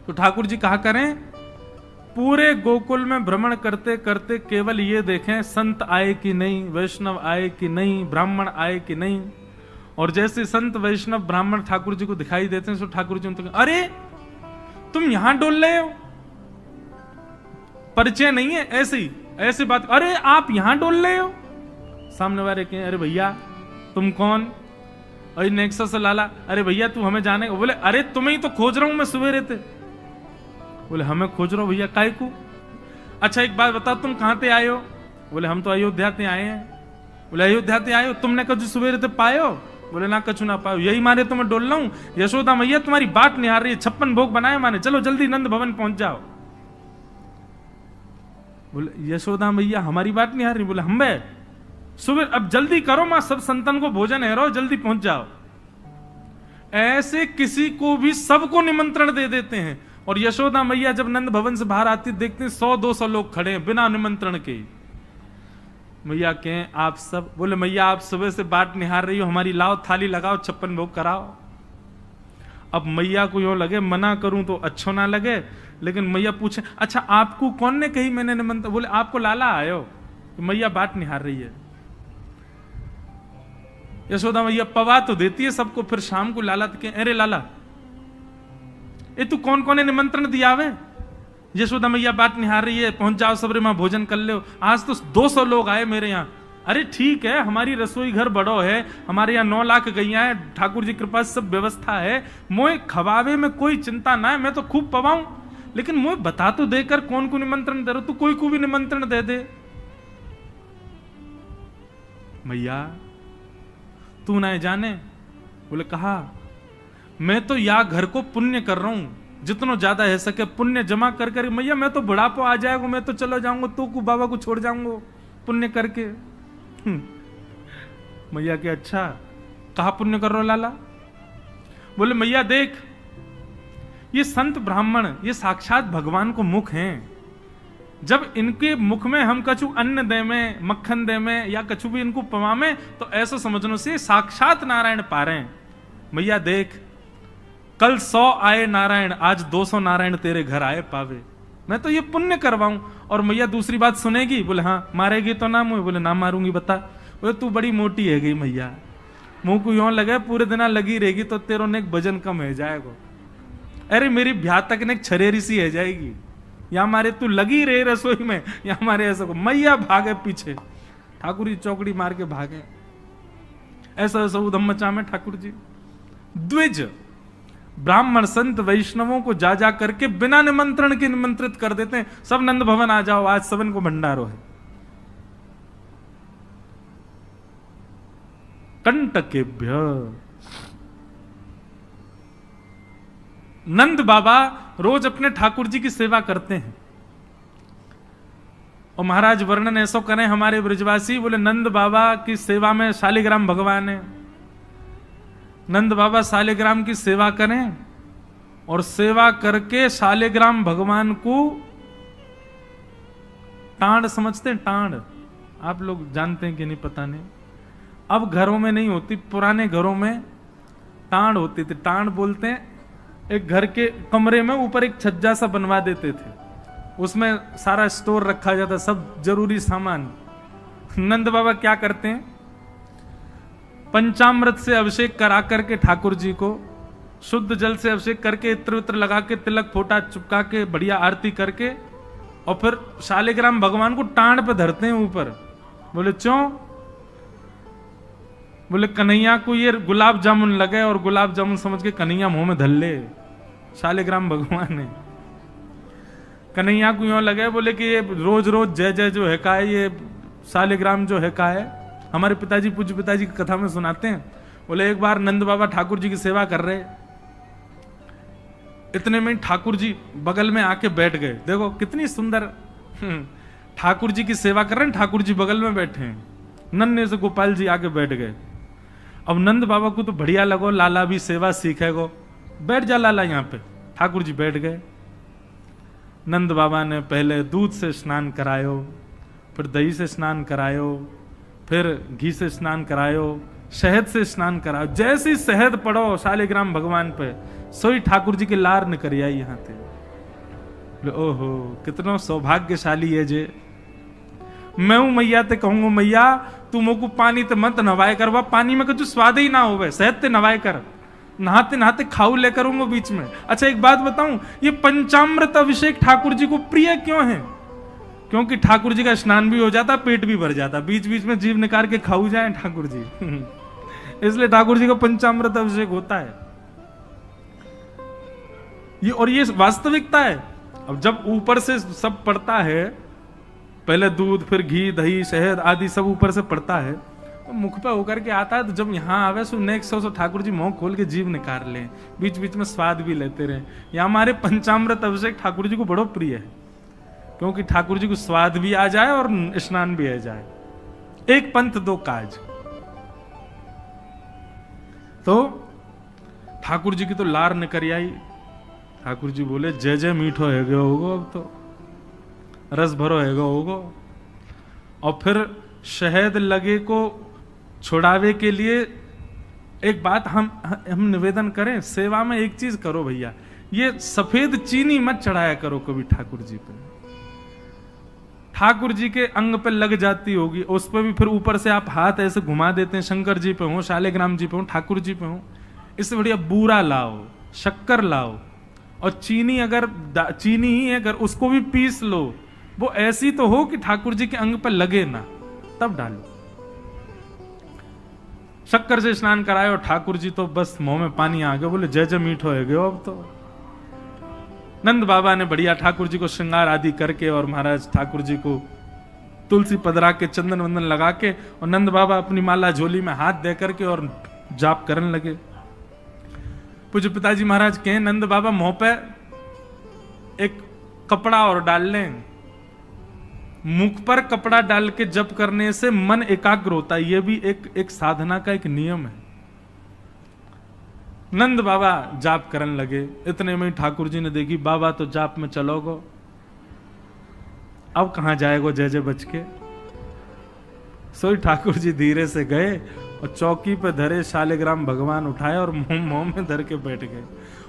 तो ठाकुर जी कहा करें, पूरे गोकुल में भ्रमण करते करते केवल ये देखें संत आए कि नहीं, वैष्णव आए कि नहीं, ब्राह्मण आए कि नहीं। और जैसे संत वैष्णव ब्राह्मण ठाकुर जी को दिखाई देते हैं, तो ठाकुर जी उनसे, अरे तुम यहां डोल रहे हो, परिचय नहीं है, ऐसी बात, अरे आप यहां डोल रहे हो। सामने वाले कहें, अरे भैया तुम कौन? अरे नेक्सस लाला, अरे भैया तू हमें जाने। बोले अरे तुम्हें ही तो खोज रहा हूं मैं सवेरे थे। बोले हमें खोज रहा हो भैया, काय को? अच्छा एक बात बताओ, तुम कहां से आए हो? बोले हम तो अयोध्या से आए हैं। बोले अयोध्या से आए हो, तुमने कछु सवेरे थे पाए हो? बोले ना कछु ना पायो, यही मारे तो मैं डोल रहा हूं। यशोदा मैया तुम्हारी बात निहार रही है, 56 भोग बनाए माने, चलो जल्दी नंद भवन पहुंच जाओ। बोले यशोदा मैया हमारी बात निहार रही? बोले हम बे सुबह, अब जल्दी करो मां, सब संतन को भोजन है, रो जल्दी पहुंच जाओ। ऐसे किसी को भी सबको निमंत्रण दे देते हैं। और यशोदा मैया जब नंद भवन से बाहर आती देखते हैं 100-200 लोग खड़े हैं बिना निमंत्रण के। मैया कहें आप सब? बोले मैया आप सुबह से बाट निहार रही हो हमारी, लाओ थाली लगाओ, 56 भोग कराओ। अब मैया को यूं लगे मना करूं तो अच्छो ना लगे, लेकिन मैया पूछे, अच्छा आपको कौन ने कही मैंने निमंत्रण? बोले आपको लाला आयो। तो मैया बाट निहार रही है। यशोदा मैया पवा तो देती है सबको, फिर शाम को लाला तो कहे, अरे लाला ए तू कौन कौन ने निमंत्रण दिया वे? यशोदा मैया बात निहार रही है, पहुंच जाओ सबरे मां भोजन कर लो। आज तो 200 लोग आए मेरे यहाँ। अरे ठीक है, हमारी रसोई घर बड़ो है, हमारे यहाँ 9 लाख गैया है, ठाकुर जी कृपा सब व्यवस्था है, मोए खवावे में कोई चिंता ना है, मैं तो खूब पवाऊं, लेकिन मोए बता तो देकर कौन को निमंत्रण दे रहा, तू कोई को भी निमंत्रण दे दे। मैया तू ना जाने? बोले कहा, मैं तो या घर को पुण्य कर रहा हूं, जितना ज्यादा है सके पुण्य जमा कर कर। मैया मैं तो बुढ़ापा आ जाएगा, मैं तो चला जाऊंगा, तो को बाबा को छोड़ जाऊंगा पुण्य करके। मैया के अच्छा कहा पुण्य कर रहे हो लाला? बोले मैया देख, ये संत ब्राह्मण ये साक्षात भगवान को मुख हैं, जब इनके मुख में हम कछु अन्न दे में, मक्खन दे में, या कछु भी इनको पवामे, तो ऐसा समझने से साक्षात नारायण पा रहे हैं। मैया देख, कल 100 आए नारायण, आज 200 नारायण तेरे घर आए पावे, मैं तो ये पुण्य करवाऊं। और मैया दूसरी बात सुनेगी? बोले हाँ। मारेगी तो ना मुझे? बोले ना मारूंगी। बता? बोले तू बड़ी मोटी है गई मैया, मुंह को यूं लगे पूरे दिन लगी रहेगी तो तेरो ने वजन कम है जाएगा। अरे मेरी ब्याह तक ने छरेरी सी है जाएगी, या मारे तू लगी रहे रसोई में, या मारे ऐसा को। मैया भागे पीछे, ठाकुर जी चौकड़ी मार के भागे। ऐसा ऐसा उधम मचा में ठाकुर जी द्विज ब्राह्मण संत वैष्णवों को जा जा करके बिना निमंत्रण के निमंत्रित कर देते हैं। सब नंद भवन आ जाओ, आज सबन को भंडारो है। कंटकेभ्य नंद बाबा रोज अपने ठाकुर जी की सेवा करते हैं। और महाराज वर्णन ऐसा करें हमारे ब्रजवासी, बोले नंद बाबा की सेवा में शालिग्राम भगवान है। नंद बाबा शालिग्राम की सेवा करें और सेवा करके शालिग्राम भगवान को टांड समझते हैं। टांड आप लोग जानते हैं कि नहीं पता नहीं, अब घरों में नहीं होती, पुराने घरों में टांड होती थी। टांड बोलते हैं, एक घर के कमरे में ऊपर एक छज्जा सा बनवा देते थे, उसमें सारा स्टोर रखा जाता, सब जरूरी सामान। नंद बाबा क्या करते हैं, पंचामृत से अभिषेक करा करके ठाकुर जी को शुद्ध जल से अभिषेक करके, इत्र उत्र लगा के, तिलक फोटा चुपका के, बढ़िया आरती करके, और फिर शालिग्राम भगवान को टांड पे धरते हैं ऊपर। बोले क्यों? बोले कन्हैया को ये गुलाब जामुन लगे और गुलाब जामुन समझ के कन्हैया मुंह में धर ले। शालिग्राम भगवान ने कन्हैया को यूं लगे, बोले कि ये रोज रोज जय जय जो है का है, ये शालिग्राम जो है का है। हमारे पिताजी पूज्य पिताजी की कथा में सुनाते हैं, बोले एक बार नंद बाबा ठाकुर जी की सेवा कर रहे, इतने में ठाकुर जी बगल में आके बैठ गए। देखो कितनी सुंदर, ठाकुर जी की सेवा कर रहे हैं, ठाकुर जी बगल में बैठे हैं, नन्हे से गोपाल जी आके बैठ गए। अब नंद बाबा को तो बढ़िया लगो, लाला भी सेवा सीखेगो, बैठ जा लाला यहाँ पे। ठाकुर जी बैठ गए। नंद बाबा ने पहले दूध से स्नान करायो, फिर दही से स्नान करायो, फिर घी से स्नान करायो, शहद से स्नान करायो। जैसी शहद पड़ो शालिग्राम भगवान पे, सोई ठाकुर जी के लार न करिया यहाँ थे। ओहो कितना सौभाग्यशाली है जे। मैं हूं मैया ते कहूंगा मैया तू मोको पानी ते मत नवाए कर, वह पानी में कुछ स्वाद ही ना होवे, सहत ते नवाए कर, नहाते नहाते खाऊ लेकर हूँ बीच में। अच्छा एक बात बताऊं, ये पंचामृत अभिषेक ठाकुर जी को प्रिय क्यों है? क्योंकि ठाकुर जी का स्नान भी हो जाता, पेट भी भर जाता, बीच बीच में जीव निकाल के खाऊ जाए ठाकुर जी इसलिए ठाकुर जी का पंचामृत अभिषेक होता है ये, और ये वास्तविकता है। अब जब ऊपर से सब पड़ता है, पहले दूध फिर घी दही शहद आदि सब ऊपर से पड़ता है, तो मुख पे होकर के आता है, तो जब यहाँ आवे so next so Thakur ji मुंह खोल के जीव निकाल ले, बीच बीच में स्वाद भी लेते रहे। या हमारे पंचामृत अभिषेक ठाकुर जी को बड़ो प्रिय है, क्योंकि ठाकुर जी को स्वाद भी आ जाए और स्नान भी आ जाए, एक पंथ दो काज। तो ठाकुर जी की तो लार निकर आई। ठाकुर जी बोले जय जय मीठो है गयो होगो, अब तो रस भरो है गयो होगो। और फिर शहद लगे को छुड़ावे के लिए एक बात हम निवेदन करें, सेवा में एक चीज करो भैया, ये सफेद चीनी मत चढ़ाया करो कभी ठाकुर जी पे। ठाकुर जी के अंग पे लग जाती होगी, उस पर भी फिर ऊपर से आप हाथ ऐसे घुमा देते हैं, शंकर जी पे हो, शालिग्राम जी पे हो, ठाकुर जी पे हो, इससे बढ़िया बूरा लाओ, शक्कर लाओ, और चीनी अगर चीनी ही अगर उसको भी पीस लो, वो ऐसी तो हो कि ठाकुर जी के अंग पर लगे ना, तब डालो। शक्कर से स्नान कराए और ठाकुर जी तो बस मुंह में पानी आ गया, बोले जय जय मीठो है गयो अब तो। नंद बाबा ने बढ़िया ठाकुर जी को श्रृंगार आदि करके और महाराज ठाकुर जी को तुलसी पदरा के चंदन वंदन लगा के, और नंद बाबा अपनी माला झोली में हाथ दे करके और जाप करने लगे। पूज्य पिताजी महाराज कहें नंद बाबा मुंह पे एक कपड़ा और डाल लें, मुख पर कपड़ा डाल के जप करने से मन एकाग्र होता है, यह भी एक साधना का एक नियम है। नंद बाबा जाप करने लगे, इतने में ठाकुर जी ने देखी बाबा तो जाप में चलोगो, अब कहां जाएगो जय जय बच के। सोई ठाकुर जी धीरे से गए और चौकी पे धरे शालिग्राम भगवान उठाए और मुंह में धर के बैठ गए,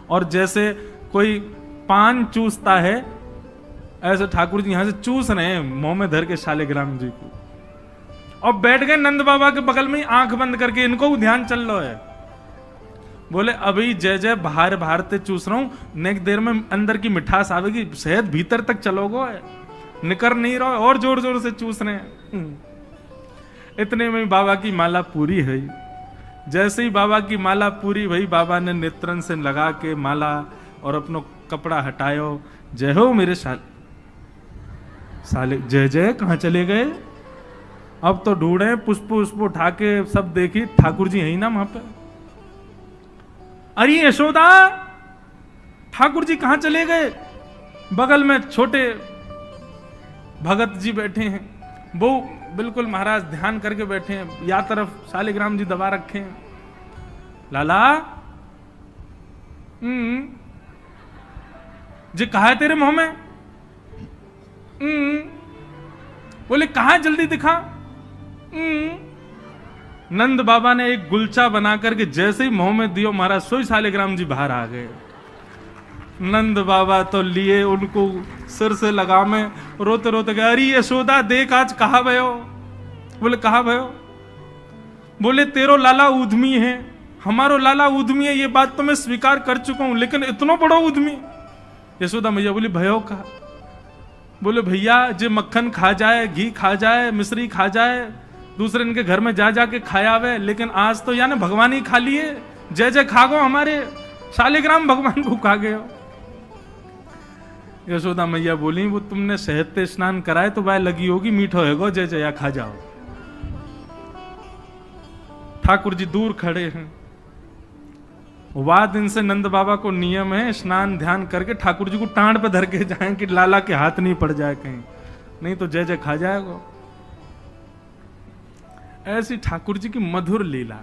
और जैसे कोई पान चूसता है ऐसे ठाकुर जी यहां से चूस रहे हैं मुंह में धर के शालिग्राम जी को, और बैठ गए नंद बाबा के बगल में ही आंख बंद करके, इनको ध्यान चल रहा है। बोले अभी जय जय बाहर बाहर ते चूस रहा हूं, नेक देर में अंदर की मिठास आवेगी, शहद भीतर तक चलोगो है, निकर नहीं रहो, और जोर जोर से चूस रहे हैं। इतने में बाबा की माला पूरी है। जैसे ही बाबा की माला पूरी भई, बाबा ने नेत्रन से लगा के माला और अपनो कपड़ा हटायो, जय हो मेरे साले जय जय कहां चले गए, अब तो ढूंढे पुष्प पुष्प उठा के सब देखी, ठाकुर जी है ही ना वहां पे। अरे यशोदा ठाकुर जी कहां चले गए, बगल में छोटे भगत जी बैठे हैं, वो बिल्कुल महाराज ध्यान करके बैठे हैं, या तरफ शालिग्राम जी दबा रखे हैं। लाला जी कहा है तेरे मुंह में, बोले कहा है जल्दी दिखा। नंद बाबा ने एक गुलचा बना करके जैसे ही मुंह में दियो, महाराज सोई शालिग्राम जी बाहर आ गए। नंद बाबा तो लिए उनको सिर से लगा में, रोते रोते गए, अरे यशोदा देख आज कहा भयो। बोले कहा भयो, बोले तेरो लाला उद्यमी है, हमारो लाला उद्यमी है, ये बात तो मैं स्वीकार कर चुका हूं, लेकिन इतना बड़ा उद्यमी। यशोदा मैया बोली भयो कहा, बोले भैया जे मक्खन खा जाए, घी खा जाए, मिश्री खा जाए, दूसरे इनके घर में जा जाके खाया वे, लेकिन आज तो यानी भगवान ही खा लिए, जय जय खा गो, हमारे शालिग्राम भगवान को खा गए। यशोदा मैया बोली वो तुमने शहद से स्नान कराए तो वह लगी होगी, मीठो है गो, जय जया खा जाओ। ठाकुर जी दूर खड़े हैं, दिन से नंद बाबा को नियम है स्नान ध्यान करके ठाकुर जी को टांड पे धर के जाएं कि लाला के हाथ नहीं पड़ जाए कहीं, नहीं तो जय जय खा जाएगा। ऐसी ठाकुर जी की मधुर लीला,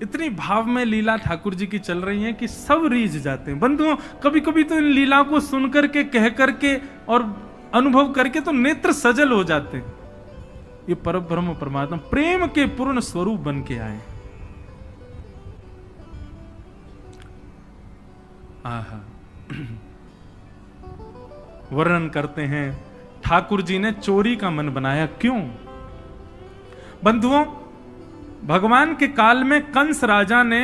इतनी भाव में लीला ठाकुर जी की चल रही है कि सब रीझ जाते हैं। बंधुओं कभी कभी तो इन लीला को सुन करके कह करके और अनुभव करके तो नेत्र सजल हो जाते हैं। ये परब्रह्म परमात्मा प्रेम के पूर्ण स्वरूप बन के आए। आहा वर्णन करते हैं, ठाकुर जी ने चोरी का मन बनाया। क्यों? बंधुओं, भगवान के काल में कंस राजा ने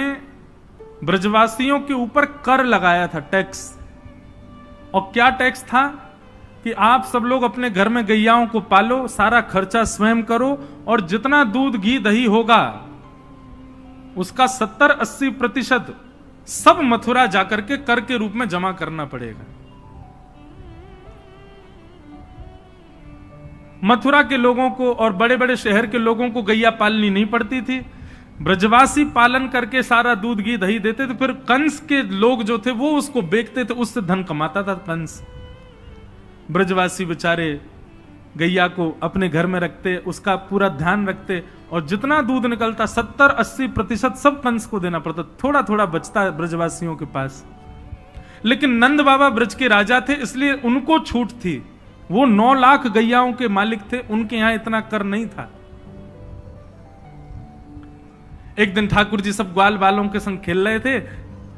ब्रजवासियों के ऊपर कर लगाया था, टैक्स। और क्या टैक्स था? कि आप सब लोग अपने घर में गैयाओं को पालो, सारा खर्चा स्वयं करो, और जितना दूध घी दही होगा उसका 70-80% सब मथुरा जाकर के कर के रूप में जमा करना पड़ेगा। मथुरा के लोगों को और बड़े बड़े शहर के लोगों को गैया पालनी नहीं पड़ती थी, ब्रजवासी पालन करके सारा दूध घी दही देते थे। फिर कंस के लोग जो थे वो उसको बेचते थे, उससे धन कमाता था कंस। ब्रजवासी बेचारे गैया को अपने घर में रखते, उसका पूरा ध्यान रखते, और जितना दूध निकलता 70-80% सब कंस को देना पड़ता। थोड़ा थोड़ा बचता ब्रजवासियों के पास। लेकिन नंद बाबा ब्रज के राजा थे, इसलिए उनको छूट थी। वो 9 लाख गैयाओं के मालिक थे, उनके यहां इतना कर नहीं था। एक दिन ठाकुर जी सब ग्वाल बालों के संग खेल रहे थे।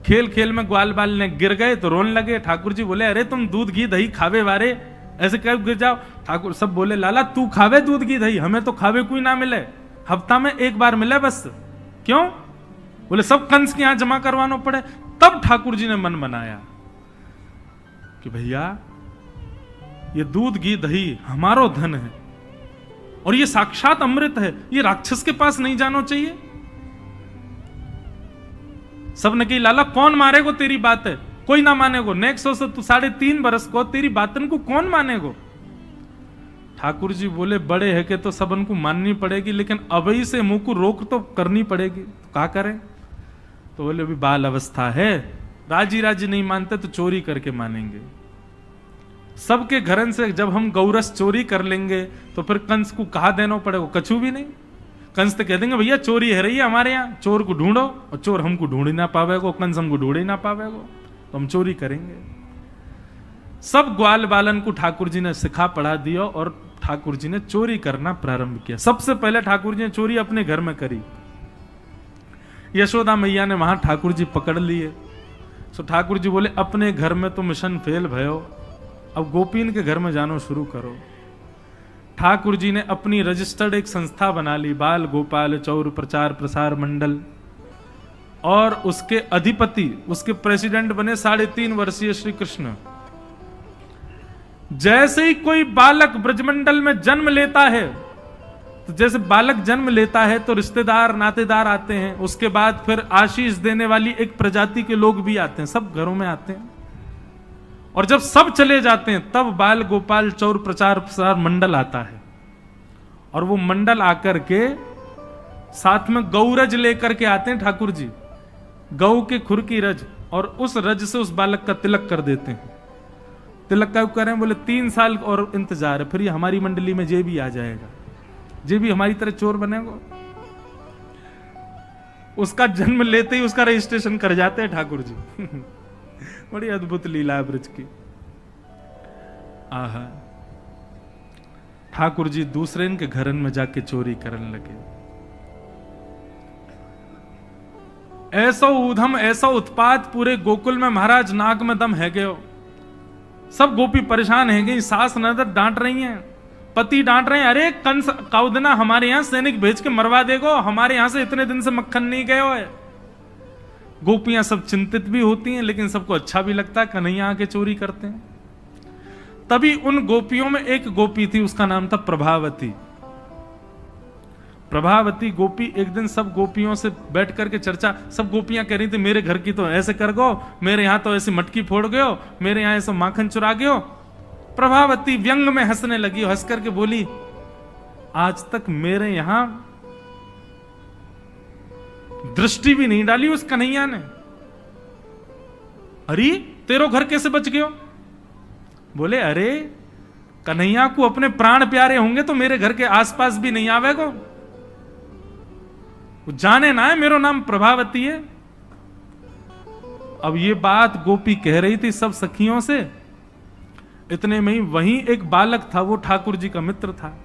खेल खेल में ग्वाल बाल ने गिर गए तो रोने लगे। ठाकुर जी बोले, अरे तुम दूध घी दही खावे वारे, ऐसे कब गिर जाओ? ठाकुर सब बोले, लाला तू खावे दूध घी दही, हमें तो खावे कोई ना मिले, हफ्ता में एक बार मिले बस। क्यों? बोले सब कंस के यहां जमा करवाना पड़े। तब ठाकुर जी ने मन बनाया कि भैया ये दूध घी दही हमारो धन है, और ये साक्षात अमृत है, ये राक्षस के पास नहीं जाना चाहिए। सबने कही, लाला कौन मारेगो तेरी बात है? कोई ना मानेगो। नेक्स्ट हो तू 3.5 बरस को तेरी बातन को कौन मानेगो? ठाकुर जी बोले, बड़े है कि तो सबन को माननी पड़ेगी, लेकिन अभी से मुंह को रोक तो करनी पड़ेगी। तो क्या करें? तो बोले अभी बाल अवस्था है, राजी राजी नहीं मानते तो चोरी करके मानेंगे। सबके घरन से जब हम गौरस चोरी कर लेंगे तो फिर कंस को कहा देना पड़ेगा? कछु भी नहीं। कंस तो कह देंगे, भैया चोरी है रही है हमारे यहाँ, चोर को ढूंढो, और चोर हमको ढूंढ ही ना पावेगो, कंस हमको ढूंढ ही ना पावेगो, तो हम चोरी करेंगे। सब ग्वाल बालन को ठाकुर जी ने सिखा पढ़ा दिया, और ठाकुर जी ने चोरी करना प्रारंभ किया। सबसे पहले ठाकुर जी ने चोरी अपने घर में करी। यशोदा मैया ने वहां ठाकुर जी पकड़ लिए। तो ठाकुर जी बोले, अपने घर में तो मिशन फेल भयो, अब गोपीन के घर में जानो शुरू करो। ठाकुर जी ने अपनी रजिस्टर्ड एक संस्था बना ली, बाल गोपाल चौर प्रचार प्रसार मंडल, और उसके अधिपति, उसके प्रेसिडेंट बने 3.5 वर्षीय श्री कृष्ण। जैसे ही कोई बालक ब्रजमंडल में जन्म लेता है, तो जैसे बालक जन्म लेता है तो रिश्तेदार नातेदार आते हैं, उसके बाद फिर आशीष देने वाली एक प्रजाति के लोग भी आते हैं, सब घरों में आते हैं। और जब सब चले जाते हैं तब बाल गोपाल चौर प्रचार प्रसार मंडल आता है, और वो मंडल आकर के साथ में गौरज लेकर के आते हैं ठाकुर जी, गौ के खुर की रज, और उस रज से उस बालक का तिलक कर देते हैं। तिलक का करें? बोले 3 साल और इंतजार है, फिर ये हमारी मंडली में जे भी आ जाएगा, जे भी हमारी तरह चोर बनेगा। उसका जन्म लेते ही उसका रजिस्ट्रेशन कर जाते हैं ठाकुर जी। बड़ी अद्भुत लीला है ब्रज की। आहा, ठाकुर जी दूसरे के घरन में जाके चोरी करने लगे। ऐसा ऊधम, ऐसा उत्पात पूरे गोकुल में, महाराज नाक में दम है गयो। सब गोपी परेशान है गई, सास नजर डांट रही हैं, पति डांट रहे हैं, अरे कंस काउदना हमारे यहां सैनिक भेज के मरवा देगो, हमारे यहां से इतने दिन से मक्खन नहीं गयो है। गोपियां सब चिंतित भी होती हैं, लेकिन सबको अच्छा भी लगता है, कन्हैया आके चोरी करते हैं। तभी उन गोपियों में एक गोपी थी, उसका नाम था प्रभावती। प्रभावती गोपी एक दिन सब गोपियों से बैठ करके चर्चा, सब गोपियां कह रही थी, मेरे घर की तो ऐसे कर गो, मेरे यहां तो ऐसी मटकी फोड़ गयो, मेरे यहां ऐसा माखन चुरा गयो। प्रभावती व्यंग में हंसने लगी, हंस करके बोली, आज तक मेरे यहां दृष्टि भी नहीं डाली उस कन्हैया ने। अरे तेरो घर कैसे बच गयो? बोले, अरे कन्हैया को अपने प्राण प्यारे होंगे तो मेरे घर के आसपास भी नहीं आवेगो, जाने ना है मेरो नाम प्रभावती है। अब ये बात गोपी कह रही थी सब सखियों से। इतने में ही वहीं एक बालक था, वो ठाकुर जी का मित्र था।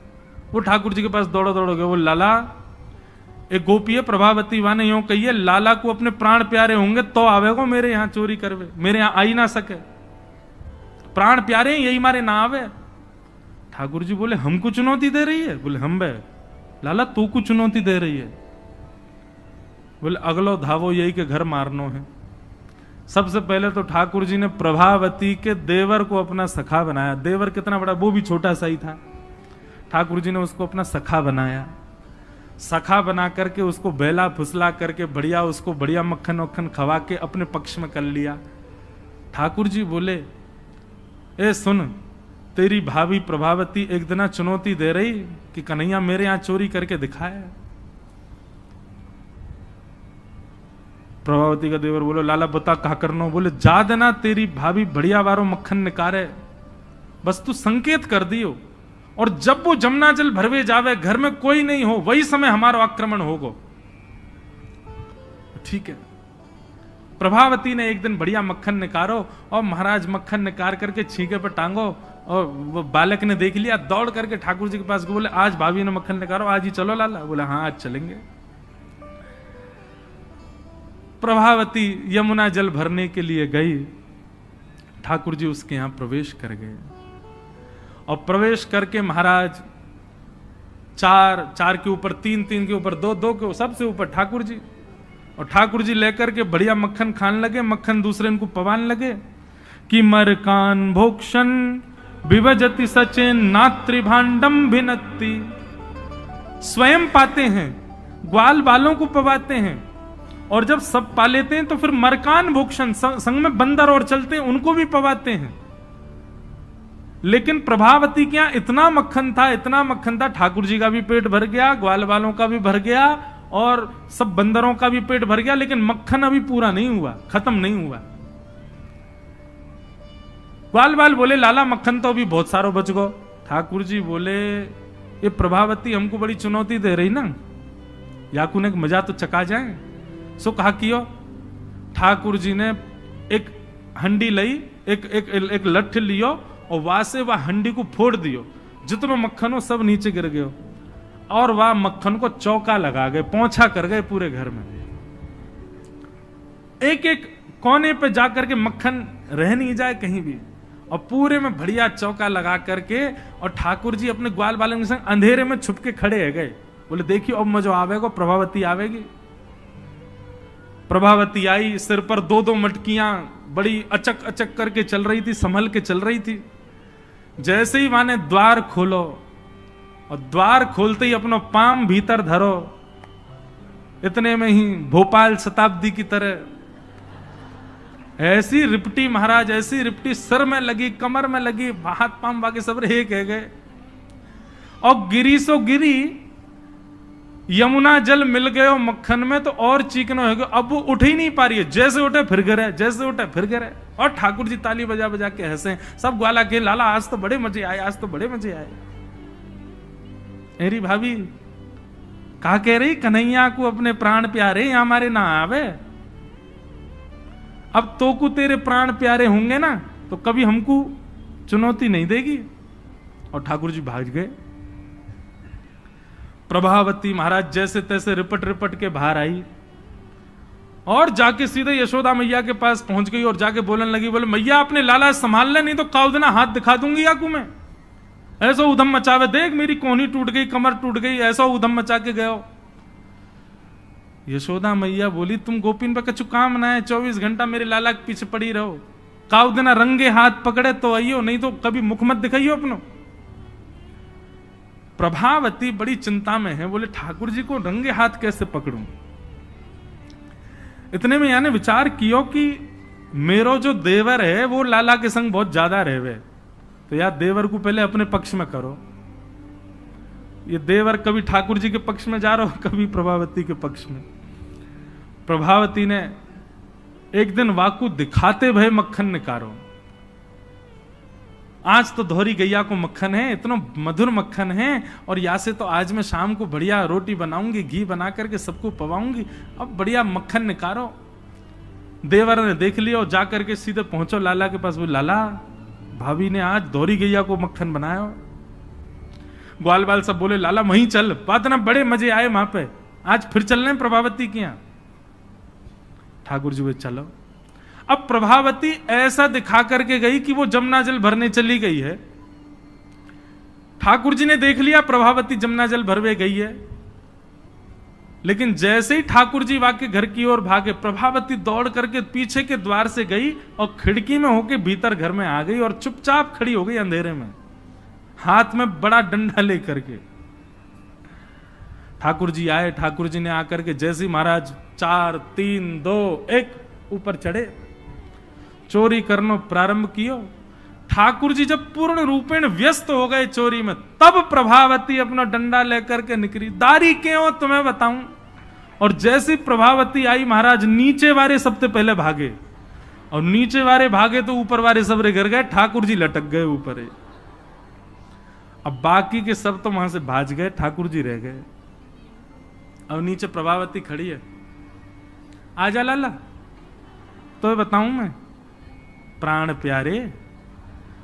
वो ठाकुर जी के पास दौड़ा दौड़ गया, वो लाला, एक गोपी है प्रभावती वाने यूं कहिए, लाला को अपने प्राण प्यारे होंगे तो आवेगो मेरे यहां चोरी करवे, मेरे यहां आ ही ना सके। प्राण प्यारे हैं, यही मारे ना आवे। ठाकुर जी बोले हमको चुनौती दे रही है? बोले हम बे लाला तू को चुनौती दे रही है। बोले अगलो धावो यही के घर मारनो है। सबसे पहले तो ठाकुर जी ने प्रभावती के देवर को अपना सखा बनाया। देवर कितना बड़ा, वो भी छोटा सा ही था। ठाकुर जी ने उसको अपना सखा बनाया। सखा बना करके उसको बेला फुसला करके बढ़िया उसको बढ़िया मक्खन वक्खन खवा के अपने पक्ष में कर लिया। ठाकुर जी बोले ए सुन, तेरी भाभी प्रभावती एक दिन चुनौती दे रही कि कन्हैया मेरे यहां चोरी करके दिखाए। प्रभावती का देवर बोलो लाला बता कहा करनो? बोले जा देना तेरी भाभी बढ़िया वारो मक्खन निकारे, बस तू संकेत कर दियो, और जब वो जमुना जल भरवे जावे घर में कोई नहीं हो वही समय हमारा आक्रमण होगो। ठीक है। प्रभावती ने एक दिन बढ़िया मक्खन निकारो और महाराज मक्खन निकाल करके छींके पर टांगो, और वो बालक ने देख लिया, दौड़ करके ठाकुर जी के पास बोले आज भाभी ने मक्खन निकालो, आज ही चलो लाला। बोले हाँ आज चलेंगे। प्रभावती यमुना जल भरने के लिए गई। ठाकुर जी उसके यहां प्रवेश कर गए, और प्रवेश करके महाराज चार चार के ऊपर तीन, तीन के ऊपर दो, दो के सबसे ऊपर ठाकुर जी, और ठाकुर जी लेकर के बढ़िया मक्खन खाने लगे। मक्खन दूसरे इनको पवान लगे कि मरकान भोक्षण विभजति सचेन नात्री भांडम भिन्नति। स्वयं पाते हैं, ग्वाल बालों को पवाते हैं, और जब सब पा लेते हैं तो फिर मरकान भोक्षण संग में बंदर और चलते हैं उनको भी पवाते हैं। लेकिन प्रभावती के यहां इतना मक्खन था, इतना मक्खन था, ठाकुर जी का भी पेट भर गया, ग्वाल बालों का भी भर गया, और सब बंदरों का भी पेट भर गया, लेकिन मक्खन अभी पूरा नहीं हुआ, खत्म नहीं हुआ। ग्वाल बाल बोले लाला मक्खन तो अभी बहुत सारो बच गो। ठाकुर जी बोले ये प्रभावती हमको बड़ी चुनौती दे रही ना, याकू ने मजा तो चका जाए। सो कहा कियो। ठाकुर जी ने एक हंडी लई, एक लठ लियो, और वहां से वह हंडी को फोड़ दियो, जितना मक्खन हो सब नीचे गिर गयो, और वह मक्खन को चौका लगा गए, पोंछा कर गए पूरे घर में। एक एक कोने पे जाकर के मक्खन रह नहीं जाए कहीं भी, और पूरे में बढ़िया चौका लगा करके, और ठाकुर जी अपने ग्वाल बालन के संग अंधेरे में छुप के खड़े है गए। बोले देखियो अब मजो आवेगा, प्रभावती आवेगी। प्रभावती आई, सिर पर दो दो मटकियां बड़ी अचक अचक करके चल रही थी, संभल के चल रही थी। जैसे ही माने द्वार खोलो, और द्वार खोलते ही अपना पाम भीतर धरो, इतने में ही भोपाल शताब्दी की तरह ऐसी रिपटी महाराज, ऐसी रिपटी सर में लगी, कमर में लगी, हाथ पाम बाकी सब रहे कह गए, और गिरी सो गिरी। यमुना जल मिल गए मक्खन में तो और चीकनो हो गया, अब वो उठ ही नहीं पा रही है, जैसे उठे फिर गिरे, जैसे उठे फिर गिरे। और ठाकुर जी ताली बजा बजा के हंसे, सब ग्वाला के लाला आज तो बड़े मजे आए, आज तो बड़े मजे आए। मेरी भाभी कहा कह रही कन्हैया को अपने प्राण प्यारे यहाँ हमारे ना आवे। अब तो को तेरे प्राण प्यारे होंगे ना तो कभी हमको चुनौती नहीं देगी। और ठाकुर जी भाग गए। प्रभावती महाराज जैसे तैसे रिपट रिपट के बाहर आई, और जाके सीधे यशोदा मैया के पास पहुंच गई, और जाके बोलने लगी, बोले मैया अपने लाला संभाल ले, नहीं तो काउदना हाथ दिखा दूंगी याकू में। ऐसा उधम मचावे, देख मेरी कोहनी टूट गई, कमर टूट गई, ऐसा उधम मचा के गयो। यशोदा मैया बोली तुम गोपिन पे कछु काम ना है, 24 घंटा मेरे लाला के पीछे पड़ी रहो, काउदना रंगे हाथ पकड़े तो आइयो, नहीं तो कभी मुख मत दिखाइयो अपनो। प्रभावती बड़ी चिंता में है, बोले ठाकुर जी को रंगे हाथ कैसे पकड़ूं। इतने में यानी विचार कियो कि मेरो जो देवर है वो लाला के संग बहुत ज्यादा रहवे, तो यार देवर को पहले अपने पक्ष में करो। ये देवर कभी ठाकुर जी के पक्ष में जा रहा हो, कभी प्रभावती के पक्ष में। प्रभावती ने एक दिन वाकू दिखाते भय मक्खन निकारो, आज तो धोरी गैया को मक्खन है, इतना मधुर मक्खन है, और या से तो आज मैं शाम को बढ़िया रोटी बनाऊंगी, घी बना करके सबको पवाऊंगी, अब बढ़िया मक्खन निकारो। देवर ने देख लिया और जाकर के सीधे पहुंचो लाला के पास, बोले लाला भाभी ने आज धोरी गैया को मक्खन बनाया। ग्वाल बाल सब बोले लाला वहीं चल, बात ना बड़े मजे आए वहां पे, आज फिर चल रहे प्रभावती के यहां। ठाकुर जी बोले चलो। अब प्रभावती ऐसा दिखा करके गई कि वो जमुना जल भरने चली गई है। ठाकुर जी ने देख लिया प्रभावती जमुना जल भरवे गई है, लेकिन जैसे ही ठाकुर जी वाके घर की ओर भागे, प्रभावती दौड़ करके पीछे के द्वार से गई और खिड़की में होके भीतर घर में आ गई और चुपचाप खड़ी हो गई अंधेरे में, हाथ में बड़ा डंडा लेकर के। ठाकुर जी आए, ठाकुर जी ने आकर के जैसे ही महाराज 4 3 2 1 ऊपर चढ़े, चोरी करना प्रारंभ कियो। ठाकुर जी जब पूर्ण रूपेण व्यस्त हो गए चोरी में, तब प्रभावती अपना डंडा लेकर के निकली। दारी क्यों तुम्हें बताऊं। और जैसी प्रभावती आई, महाराज नीचे वाले सबसे पहले भागे, और नीचे वाले भागे तो ऊपर वाले सबरे गिर गए, ठाकुर जी लटक गए ऊपर। अब बाकी के सब तो वहां से भाज गए, ठाकुर जी रह गए। अब नीचे प्रभावती खड़ी है, आजा लाला तो बताऊं मैं। प्राण प्यारे,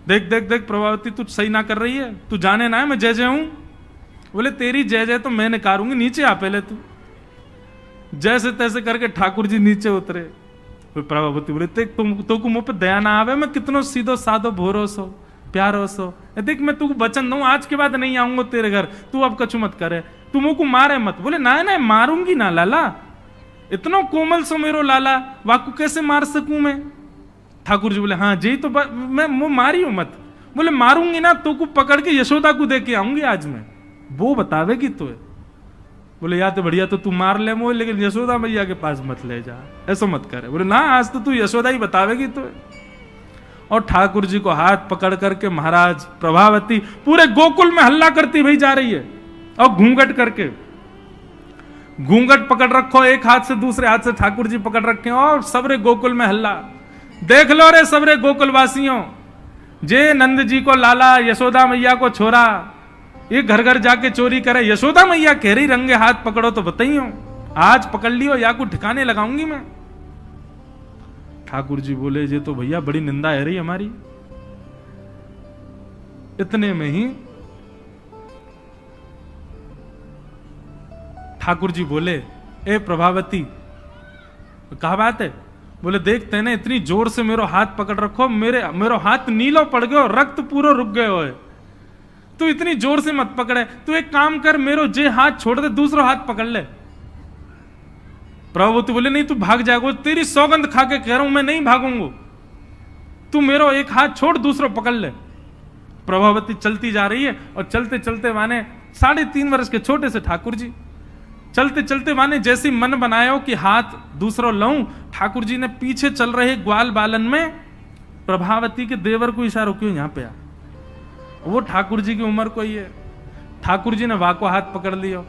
देख देख देख प्रभावती तू सही ना कर रही है, तू जाने ना है मैं जय जय हूं। बोले तेरी जय जय तो मैं निकारूंगी, नीचे आ पहले तू। जैसे तैसे करके ठाकुर जी नीचे उतरे। प्रभावती बोले देख तो मुंह पे दया ना आवे, मैं कितनो सीधो साधो भोरोस हो प्यारोस हो। देख मैं तू वचन दूं, आज के बाद नहीं आऊंगा तेरे घर, तू अब कछु मत करे, तू मुंह को मारे मत। बोले ना ना मारूंगी ना लाला, इतना कोमल सो मेरो लाला, वाकू कैसे मार सकूं मैं। ठाकुर जी बोले हाँ जी तो मैं मारी हूं मत। बोले मारूंगी ना तो को पकड़ के यशोदा को दे के आऊंगी आज मैं, वो बतावेगी तो। बोले या तो बढ़िया तो तू मार ले मोह, लेकिन यशोदा मैया के पास मत ले जा, ऐसा मत करे। बोले ना आज तो तू यशोदा ही बतावेगी तो। और ठाकुर जी को हाथ पकड़ करके महाराज प्रभावती पूरे गोकुल में हल्ला करती भाई जा रही है, और घूंघट करके, घूंघट पकड़ रखो एक हाथ से, दूसरे हाथ से ठाकुर जी पकड़ रखे, और सबरे गोकुल में हल्ला। देख लो रे सबरे गोकुल वासियों, जे नंद जी को लाला, यशोदा मैया को छोरा, ये घर घर जाके चोरी करे। यशोदा मैया कह रही रंगे हाथ पकड़ो तो बताइयो, आज पकड़ लियो या को ठिकाने लगाऊंगी मैं। ठाकुर जी बोले ये तो भैया बड़ी निंदा है रही हमारी। इतने में ही ठाकुर जी बोले ए प्रभावती, कहा बात है। बोले देखते ना इतनी जोर से मेरो हाथ पकड़ रखो, मेरो हाथ नीलो पड़ गयो, रक्त पूरा रुक गयो है, तू इतनी जोर से मत पकड़े। तू एक काम कर, मेरो जे हाथ छोड़ दे, दूसरा हाथ पकड़ ले। प्रभावती बोले नहीं तू भाग जाएगा, तेरी सौगंध खा के कह रहा हूं मैं नहीं भागूंगा, तू मेरो एक हाथ छोड़ दूसरा पकड़ ले। प्रभावती चलती जा रही है, और चलते चलते माने 3.5 वर्ष के छोटे से ठाकुर जी चलते चलते माने जैसे मन बनायो कि हाथ दूसरा लाऊं, ठाकुर जी ने पीछे चल रहे ग्वाल बालन में प्रभावती के देवर को इशारा क्यों यहां पे आ। वो ठाकुर जी की उम्र को ही है। ठाकुर जी ने वाको हाथ पकड़ लिया।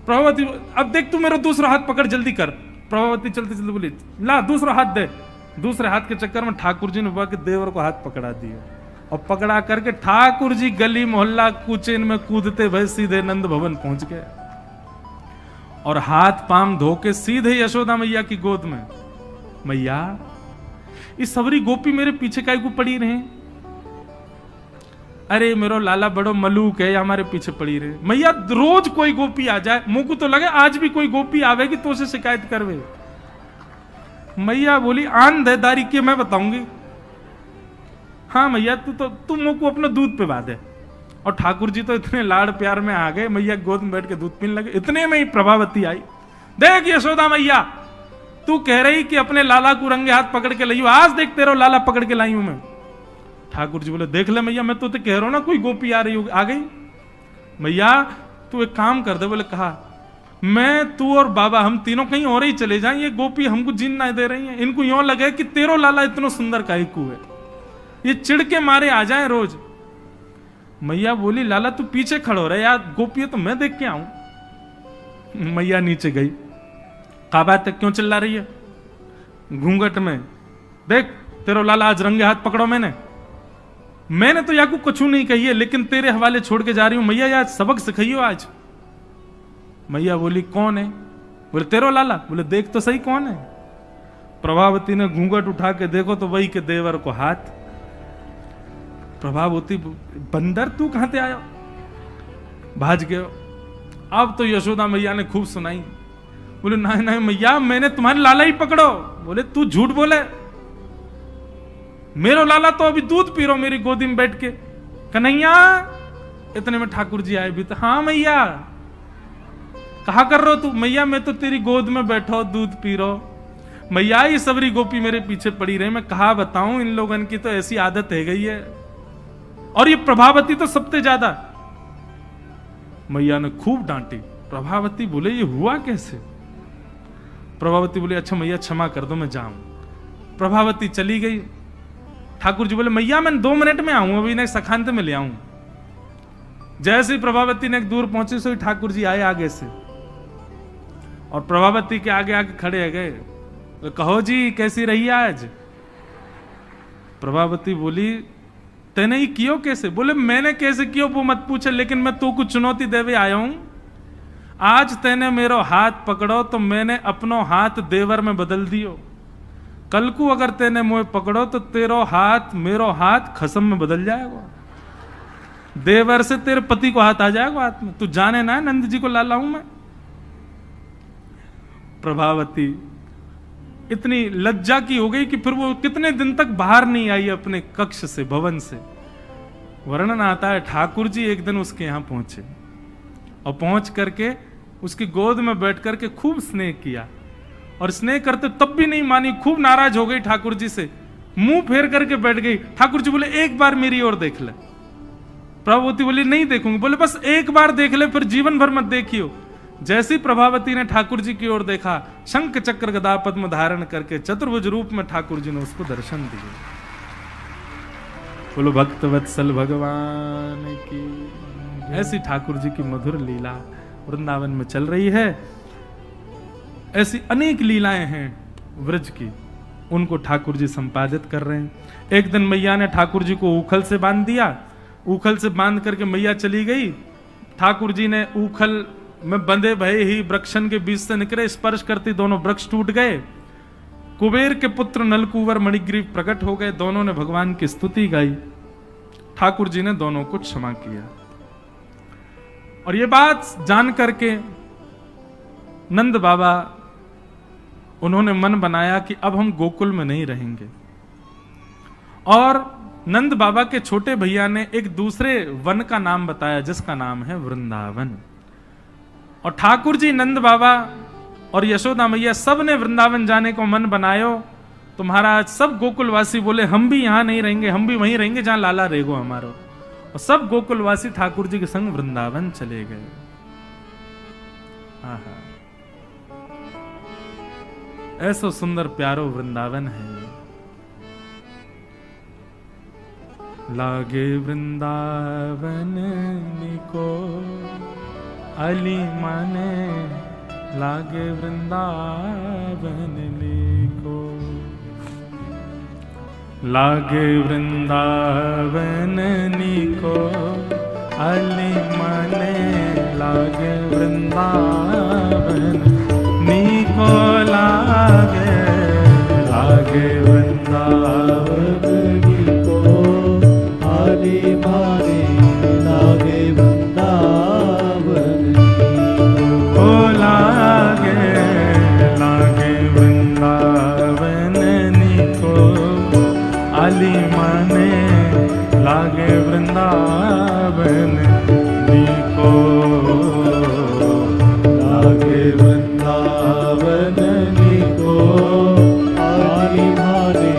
प्रभावती अब देख तू मेरा दूसरा हाथ पकड़ जल्दी कर। प्रभावती चलते चलते बोली ला दूसरा हाथ दे। दूसरे हाथ के चक्कर में ठाकुर जी ने वह के देवर को हाथ पकड़ा दिया, और पकड़ा करके ठाकुर जी गली मोहल्ला कूचेन में कूदते भय सीधे नंद भवन पहुंच गए, और हाथ पाम धो के सीधे यशोदा मैया की गोद में। मैया इस सबरी गोपी मेरे पीछे काहे को पड़ी रहे। अरे मेरो लाला बड़ो मलूक है, हमारे पीछे पड़ी रहे। मैया रोज कोई गोपी आ जाए, मुंह को तो लगे आज भी कोई गोपी आवेगी तो उसे शिकायत करवे। मैया बोली आन देदारी के मैं बताऊंगी। हाँ मैया तू मुंह को अपना दूध पिला दे। और ठाकुर जी तो इतने लाड़ प्यार में आ गए, मैया गोद में बैठ के दूध पीने लगे। इतने में ही प्रभावती आई। देख यशोदा मैया तू कह रही कि अपने लाला को रंगे हाथ पकड़ के लाई, आज देख तेरा लाला पकड़ के लाई हूं मैं। ठाकुर जी बोले देख ले मैया मैं तो कह रहा हूं ना कोई गोपी आ रही आ गई। मैया तू एक काम कर दे। बोले कहा मैं तू और बाबा हम तीनों कहीं और ही चले जाएं, ये गोपी हमको जीन ना दे रही है। इनको यूं लगे कि तेरो लाला इतना सुंदर काहे को है, ये चिढ़ के मारे आ जाए रोज। मैया बोली लाला तू पीछे खड़ो रहे यार, गोपी तो मैं देख के आऊं। मैया नीचे गई। कहा बात है क्यों चिल्ला रही है घूंघट में। देख तेरो लाला आज रंगे हाथ पकड़ो। मैंने तो याकू कुछ नहीं कही है, लेकिन तेरे हवाले छोड़ के जा रही हूं। मैया यार सबक सिखाइयो आज। मैया बोली कौन है। बोले तेरो लाला। बोले देख तो सही कौन है। प्रभावती ने घूंघट उठा के देखो तो वही के देवर को हाथ। प्रभावती बंदर तू कहां से आया, भाज गयो। अब तो यशोदा मैया ने खूब सुनाई। बोले नहीं नहीं मैया मैंने तुम्हारे लाला ही पकड़ो। बोले तू झूठ बोले, मेरो लाला तो अभी दूध पी रहा मेरी गोदी में बैठ के। कन्हैया, इतने में ठाकुर जी आए भी तो, हाँ मैया, कहा कर रहे हो तू? मैया मैं तो तेरी गोद में बैठो दूध पी रहा। मैया ये सबरी गोपी मेरे पीछे पड़ी रहे, मैं कहा बताऊं, इन लोगन की तो ऐसी आदत है गई है, और ये प्रभावती तो सबसे ज्यादा। मैया ने खूब डांटी। प्रभावती बोले ये हुआ कैसे? प्रभावती बोले अच्छा मैया क्षमा कर दो, मैं जाऊं। प्रभावती चली गई। ठाकुर जी बोले मैया मैं 2 मिनट में आऊं, अभी ना सखांत में ले आऊं। जैसे ही प्रभावती ने दूर पहुंचे सो ठाकुर जी आए आगे से, और प्रभावती के आगे आगे खड़े हो गए। तो कहो जी कैसी रही आज? प्रभावती बोली तेने ही कियो कैसे? बोले मैंने कैसे कियो वो मत पूछे, लेकिन मैं तो कुछ चुनौती देवे आया हूं। आज तेने मेरो हाथ पकड़ो तो मैंने अपनो हाथ देवर में बदल दियो। कल को अगर तेने मुझे पकड़ो तो तेरो हाथ मेरो हाथ खसम में बदल जाएगा। देवर से तेरे पति को हाथ आ जाएगा हाथ में। तू जाने ना नंद जी को ला लाऊं मैं। प्रभावती इतनी लज्जा की हो गई कि फिर वो कितने दिन तक बाहर नहीं आई अपने कक्ष से, भवन से। वर्णन आता है ठाकुर जी एक दिन उसके यहां पहुंचे और पहुंच करके उसकी गोद में बैठ करके खूब स्नेह किया, और स्नेह करते तब भी नहीं मानी, खूब नाराज हो गई ठाकुर जी से, मुंह फेर करके बैठ गई। ठाकुर जी बोले एक बार मेरी ओर देख ले। प्रभावती बोली नहीं देखूंगी। बोले बस एक बार देख ले, फिर जीवन भर मत देखियो। जैसी प्रभावती ने ठाकुर जी की ओर देखा, शंख चक्र गदा पद्म धारण करके चतुर्भुज रूप में ठाकुर जी ने उसको दर्शन दिए। बोलो भक्त वत्सल भगवान की। ऐसी ठाकुर जी की मधुर लीला वृंदावन में चल रही है। ऐसी अनेक लीलाएं हैं व्रज की, उनको ठाकुर जी संपादित कर रहे हैं। एक दिन मैया ने ठाकुर जी को ऊखल से बांध दिया। ऊखल से बांध करके मैया चली गई। ठाकुर जी ने ऊखल में बंधे भये ही वृक्षन के बीच से निकले, स्पर्श करती दोनों वृक्ष टूट गए। कुबेर के पुत्र नलकुवर मणिग्रीव प्रकट हो गए। दोनों ने भगवान की स्तुति गाई। ठाकुर जी ने दोनों को क्षमा किया। और ये बात जान करके नंद बाबा उन्होंने मन बनाया कि अब हम गोकुल में नहीं रहेंगे। और नंद बाबा के छोटे भैया ने एक दूसरे वन का नाम बताया जिसका नाम है वृंदावन। और ठाकुर जी, नंद बाबा और यशोदा मैया सब ने वृंदावन जाने को मन बनायो। तो महाराज सब गोकुलवासी बोले हम भी यहां नहीं रहेंगे, हम भी वहीं रहेंगे जहां लाला रहेगो हमारो। और सब गोकुलवासी ठाकुर जी के संग वृंदावन चले गए। आहा, ऐसो सुंदर प्यारो वृंदावन है। लागे वृंदावन निको अली माने, लागे वृंदावन निको। लागे वृंदावन निको अली माने, लागे वृंदावन निको लागे। लागे वृंदावन निको अली माने, लागे वृंदावन निको लागे। लागे वृंदावन निको अली माने, लागे वृंदावन निको। लागे वृंदावन निको अली माने,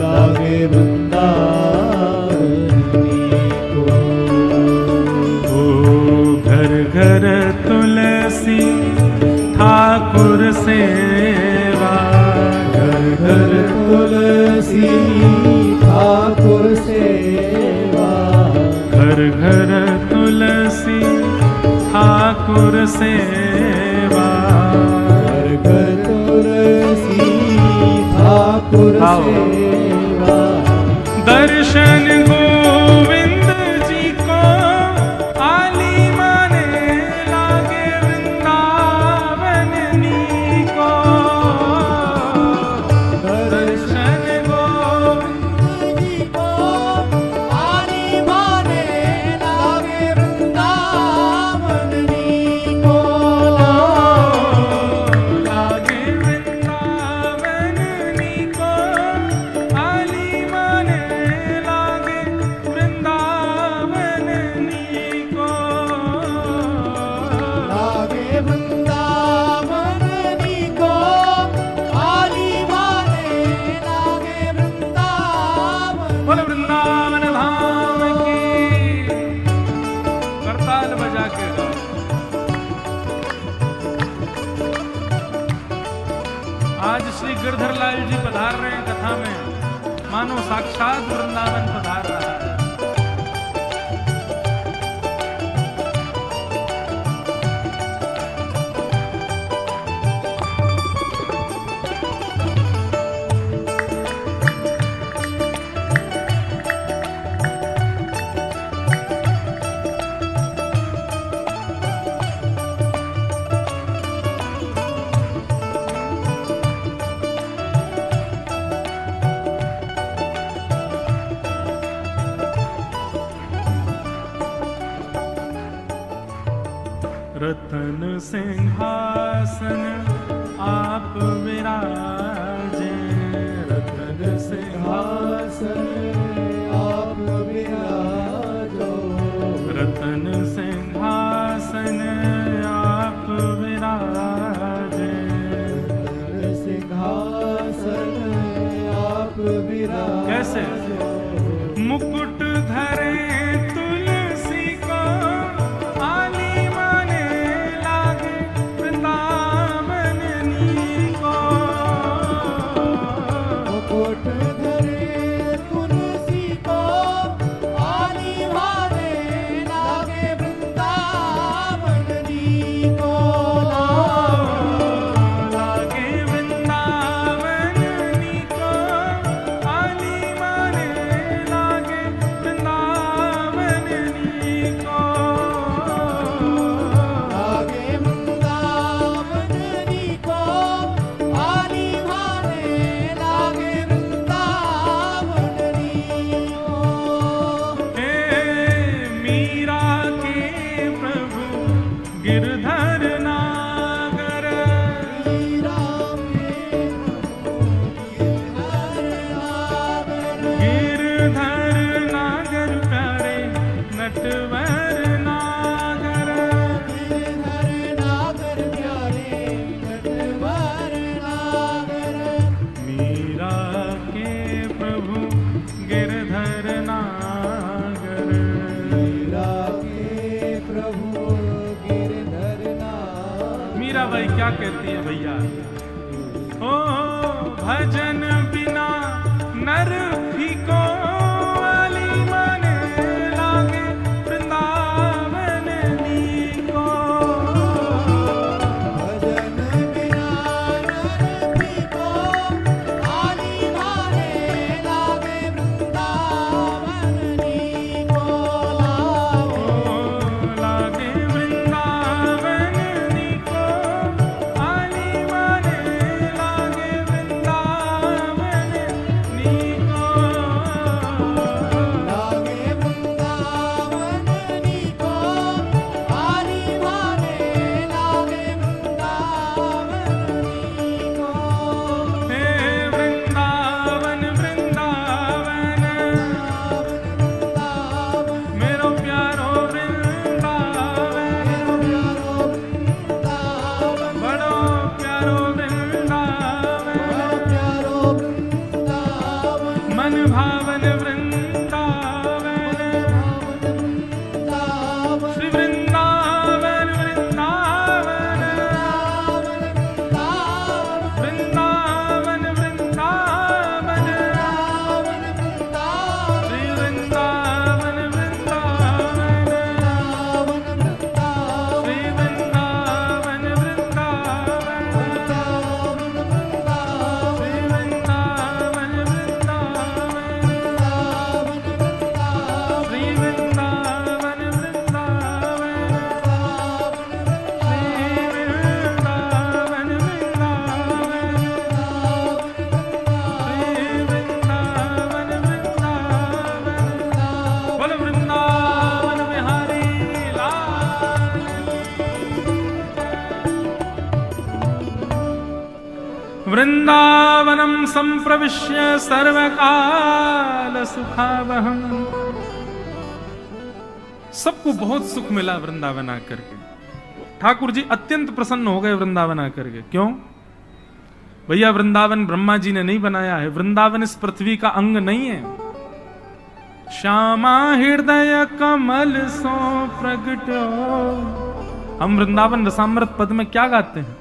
लागे वृंदावन निको। ओ घर घर तुलसी ठाकुर सेवा, घर घर तुलसी ठाकुर सेवा। घर घर तुलसी ठाकुर सेवा, घर घर तुलसी ठाकुर सेवा। दर्शन गोविंद जी को आली माने, लागे वृंदावन नीको। दर्शन गोविंद जी को आली माने, लागे वृंदावन नीको। लागे वृंदावन नीको आली माने, श्री गिरधर लाल जी पधार रहे हैं कथा में, मानो साक्षात वृंदावन पधार रहा है। रतन सिंहासन आप विराजे, रतन सिंहासन आप विराजो, रतन सिंहासन आप विराजे, रतन सिंहासन आप विराजो। कैसे? मुकुट धरे तुलसी को, आली माने लागे वृंदावन नीको। मुकुट धरे तुलसी को, आली माने लागे वृंदावन नीको। लागे वृंदावन नीको, आली माने लागे वृंदावन नीको। लागे वृंदावन नीको, आली माने लागे वृंदावन नीको। हे मीरा के प्रभु गिरधर नागर, मीरा के गिरधर नागर प्यारे नटवर नागर, गिरधर नागर प्यारे नटवर नागर। मीरा के प्रभु गिरधर नागर, मीरा के प्रभु गिरधर नागर। मीराबाई क्या कहती है भैया? ओ भजन बिना नर फीको, आली माने लागे वृंदावन नीको। भजन बिना नर फीको, आली माने लागे वृंदावन नीको। लागे वृंदावन नीको, आली माने लागे वृंदावन नीको। लागे वृंदावन नीको, आली माने लागे वृंदावन नीको। हे वृंदावन वृंदावन, मेरो प्यारो वृंदावन, बड़ो प्यारो वृंदावन, मन भावन वृंदावन। श्री वृंदावन वृंदावन, वृंदावन वृंदावन, श्री वृंदावन वृंदावन, श्री वृंदावन वृंदावन, श्री वृंदावन वृंदावन, श्री वृंदावन वृंदावनम संप्रविश्य सर्वकाल सुखावहम। सबको बहुत सुख मिला वृंदावन आकर के। ठाकुर जी अत्यंत प्रसन्न हो गए वृंदावन आकर के। क्यों भैया? वृंदावन ब्रह्मा जी ने नहीं बनाया है, वृंदावन इस पृथ्वी का अंग नहीं है। श्यामा हृदय कमल सो प्रगटो। हम वृंदावन रसामृत पद में क्या गाते हैं?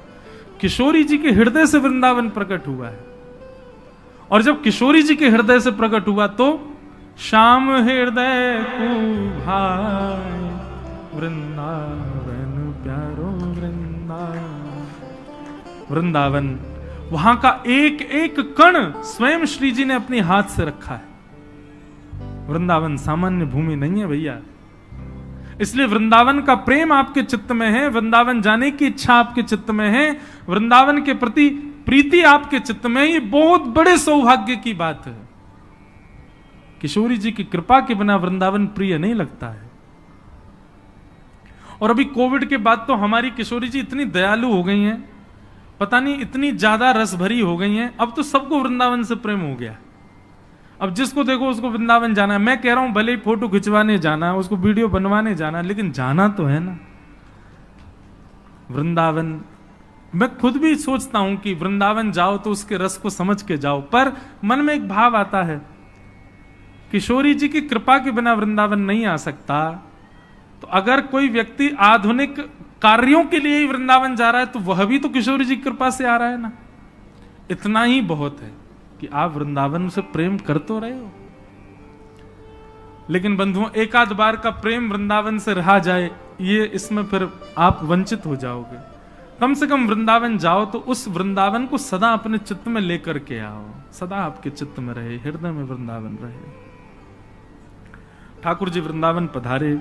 किशोरी जी के हृदय से वृंदावन प्रकट हुआ है। और जब किशोरी जी के हृदय से प्रकट हुआ तो श्याम हृदय को भाई वृंदावन प्यारो वृंदावन। वृंदावन, वहां का एक एक कण स्वयं श्री जी ने अपने हाथ से रखा है। वृंदावन सामान्य भूमि नहीं है भैया। इसलिए वृंदावन का प्रेम आपके चित्त में है, वृंदावन जाने की इच्छा आपके चित्त में है, वृंदावन के प्रति प्रीति आपके चित्त में, ये बहुत बड़े सौभाग्य की बात है। किशोरी जी की कृपा के बिना वृंदावन प्रिय नहीं लगता है। और अभी कोविड के बाद तो हमारी किशोरी जी इतनी दयालु हो गई हैं, पता नहीं इतनी ज्यादा रस भरी हो गई हैं, अब तो सबको वृंदावन से प्रेम हो गया। अब जिसको देखो उसको वृंदावन जाना है। मैं कह रहा हूं भले ही फोटो खिंचवाने जाना, उसको वीडियो बनवाने जाना, लेकिन जाना तो है ना वृंदावन। मैं खुद भी सोचता हूं कि वृंदावन जाओ तो उसके रस को समझ के जाओ, पर मन में एक भाव आता है, किशोरी जी की कृपा के बिना वृंदावन नहीं आ सकता। तो अगर कोई व्यक्ति आधुनिक कार्यों के लिए ही वृंदावन जा रहा है तो वह भी तो किशोरी जी की कृपा से आ रहा है ना। इतना ही बहुत है कि आप वृंदावन से प्रेम कर तो रहे हो। लेकिन बंधुओं, एक आध बार का प्रेम वृंदावन से रहा जाए, ये इसमें फिर आप वंचित हो जाओगे। कम से कम वृंदावन जाओ तो उस वृंदावन को सदा अपने चित्त में लेकर के आओ, सदा आपके चित्त में रहे, हृदय में वृंदावन रहे। ठाकुर जी वृंदावन पधारे।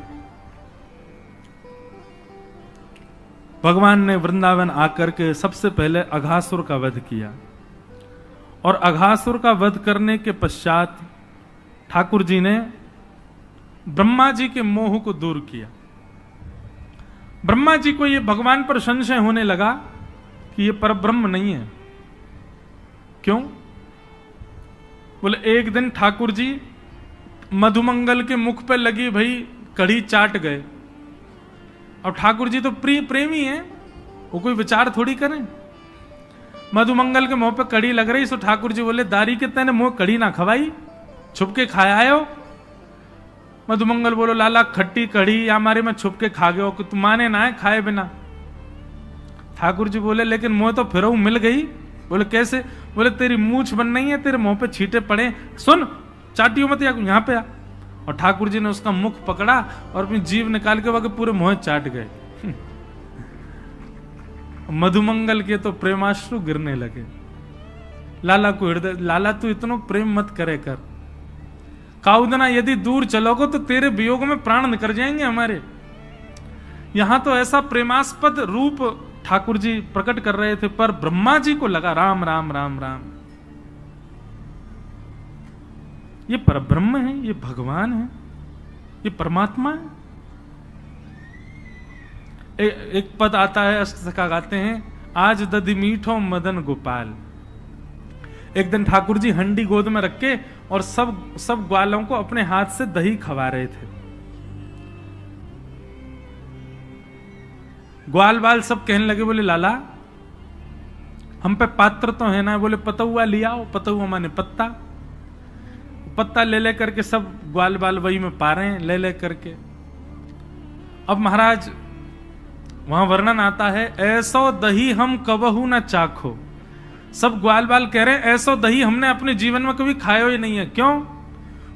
भगवान ने वृंदावन आकर के सबसे पहले अघासुर का वध किया, और अघासुर का वध करने के पश्चात ठाकुर जी ने ब्रह्मा जी के मोह को दूर किया। ब्रह्मा जी को यह भगवान पर संशय होने लगा कि यह परब्रह्म नहीं है। क्यों? बोले एक दिन ठाकुर जी मधुमंगल के मुख पे लगी भई कढ़ी चाट गए। अब ठाकुर जी तो प्रेमी हैं, वो कोई विचार थोड़ी करें। मधुमंगल के मुंह पे कड़ी लग रही, सो ठाकुर जी बोले दारी के तेने मुंह कड़ी ना खवाई, छुप के खाया आयो। मधुमंगल बोलो लाला खट्टी कड़ी या हमारे में छुप के खा गए, तुम माने ना है खाए बिना। ठाकुर जी बोले लेकिन मुंह तो फिर मिल गई। बोले कैसे? बोले तेरी मूछ बन नहीं है, तेरे मुंह पे छींटे पड़े, सुन चाटियो मत, यहाँ पे आ। और ठाकुर जी ने उसका मुख पकड़ा और अपनी जीभ निकाल के वहां पूरे मुंह चाट गए। मधुमंगल के तो प्रेमाश्रु गिरने लगे। लाला को हृदय, लाला तू इतना प्रेम मत करे कर, काउदना यदि दूर चलोगे तो तेरे वियोग में प्राण निकल जाएंगे हमारे। यहां तो ऐसा प्रेमास्पद रूप ठाकुर जी प्रकट कर रहे थे, पर ब्रह्मा जी को लगा राम राम राम राम, ये परब्रह्म है, ये भगवान है, ये परमात्मा है। एक पद आता है, अष्टसखा गाते हैं, आज दधि मीठो मदन गोपाल। एक दिन ठाकुर जी हंडी गोद में रख के और सब ग्वालों को अपने हाथ से दही खवा रहे थे। ग्वाल बाल सब कहने लगे, बोले लाला हम पे पात्र तो है ना। बोले पतुआ लिया, पतुआ माने पत्ता, पत्ता ले ले करके सब ग्वाल बाल वही में पा रहे हैं ले ले करके। अब महाराज वहां वर्णन आता है, ऐसो दही हम कबहू ना चाखो। सब ग्वाल बाल कह रहे हैं ऐसो दही हमने अपने जीवन में कभी खाया ही नहीं है। क्यों?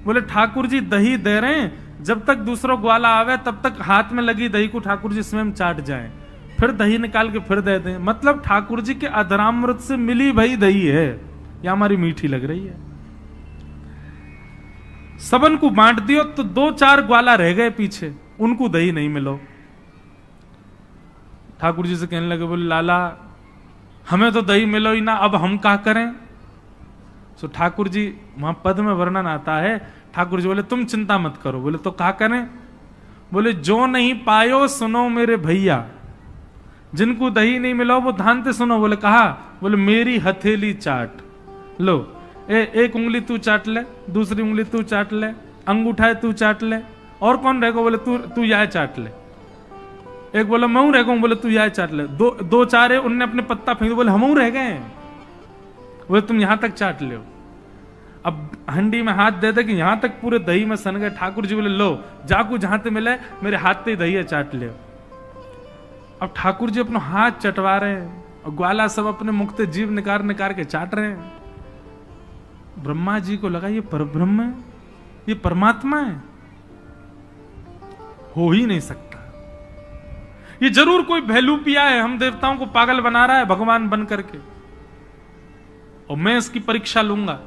बोले ठाकुर जी दही दे रहे हैं, जब तक दूसरा ग्वाला आवे तब तक हाथ में लगी दही को ठाकुर जी स्वयं चाट जाए, फिर दही निकाल के फिर दे दें। मतलब ठाकुर जी के अधरामृत से मिली भई दही है, या हमारी मीठी लग रही है। सबन को बांट दियो तो 2-4 ग्वाला रह गए पीछे, उनको दही नहीं मिलो। ठाकुर जी से कहने लगे, बोले लाला हमें तो दही मिलो ही ना, अब हम क्या करें? सो ठाकुर जी वहां पद में वर्णन आता है, ठाकुर जी बोले तुम चिंता मत करो। बोले तो क्या करें? बोले जो नहीं पायो सुनो मेरे भैया, जिनको दही नहीं मिलो वो ध्यान से सुनो। बोले कहा? बोले मेरी हथेली चाट लो, एक उंगली तू चाट ले, दूसरी उंगली तू चाट ले, अंगूठा है तू चाट ले, और कौन रहेगा? बोले तू यह चाट ले। एक बोला मैं रह गया, बोले तू यह चाट ले। दो चार है, उनने अपने पत्ता फेंक, बोले हम रह गए, बोले तुम यहां तक चाट ले। अब हंडी में हाथ दे दे कि यहां तक पूरे दही में सन गए। ठाकुर जी बोले लो जाकू जहां ते मिले मेरे हाथ से दही है चाट ले। अब ठाकुर जी अपना हाथ चटवा रहे हैं और ग्वाला सब अपने मुख से जीव निकाल निकाल के चाट रहे हैं। ब्रह्मा जी को लगा ये परब्रह्म है, ये परमात्मा है, हो ही नहीं सकता, ये जरूर कोई भैलूपिया है, हम देवताओं को पागल बना रहा है भगवान बन करके, और मैं इसकी परीक्षा लूंगा।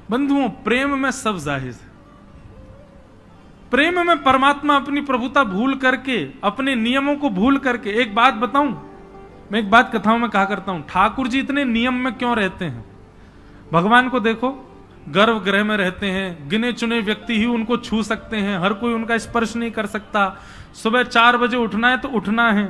बंधुओं, प्रेम में सब जाहिर है। प्रेम में परमात्मा अपनी प्रभुता भूल करके, अपने नियमों को भूल करके, एक बात बताऊं, मैं एक बात कथाओं में कहा करता हूं, ठाकुर जी इतने नियम में क्यों रहते हैं? भगवान को देखो, गर्भगृह में रहते हैं, गिने चुने व्यक्ति ही उनको छू सकते हैं, हर कोई उनका स्पर्श नहीं कर सकता। सुबह 4 बजे उठना है तो उठना है,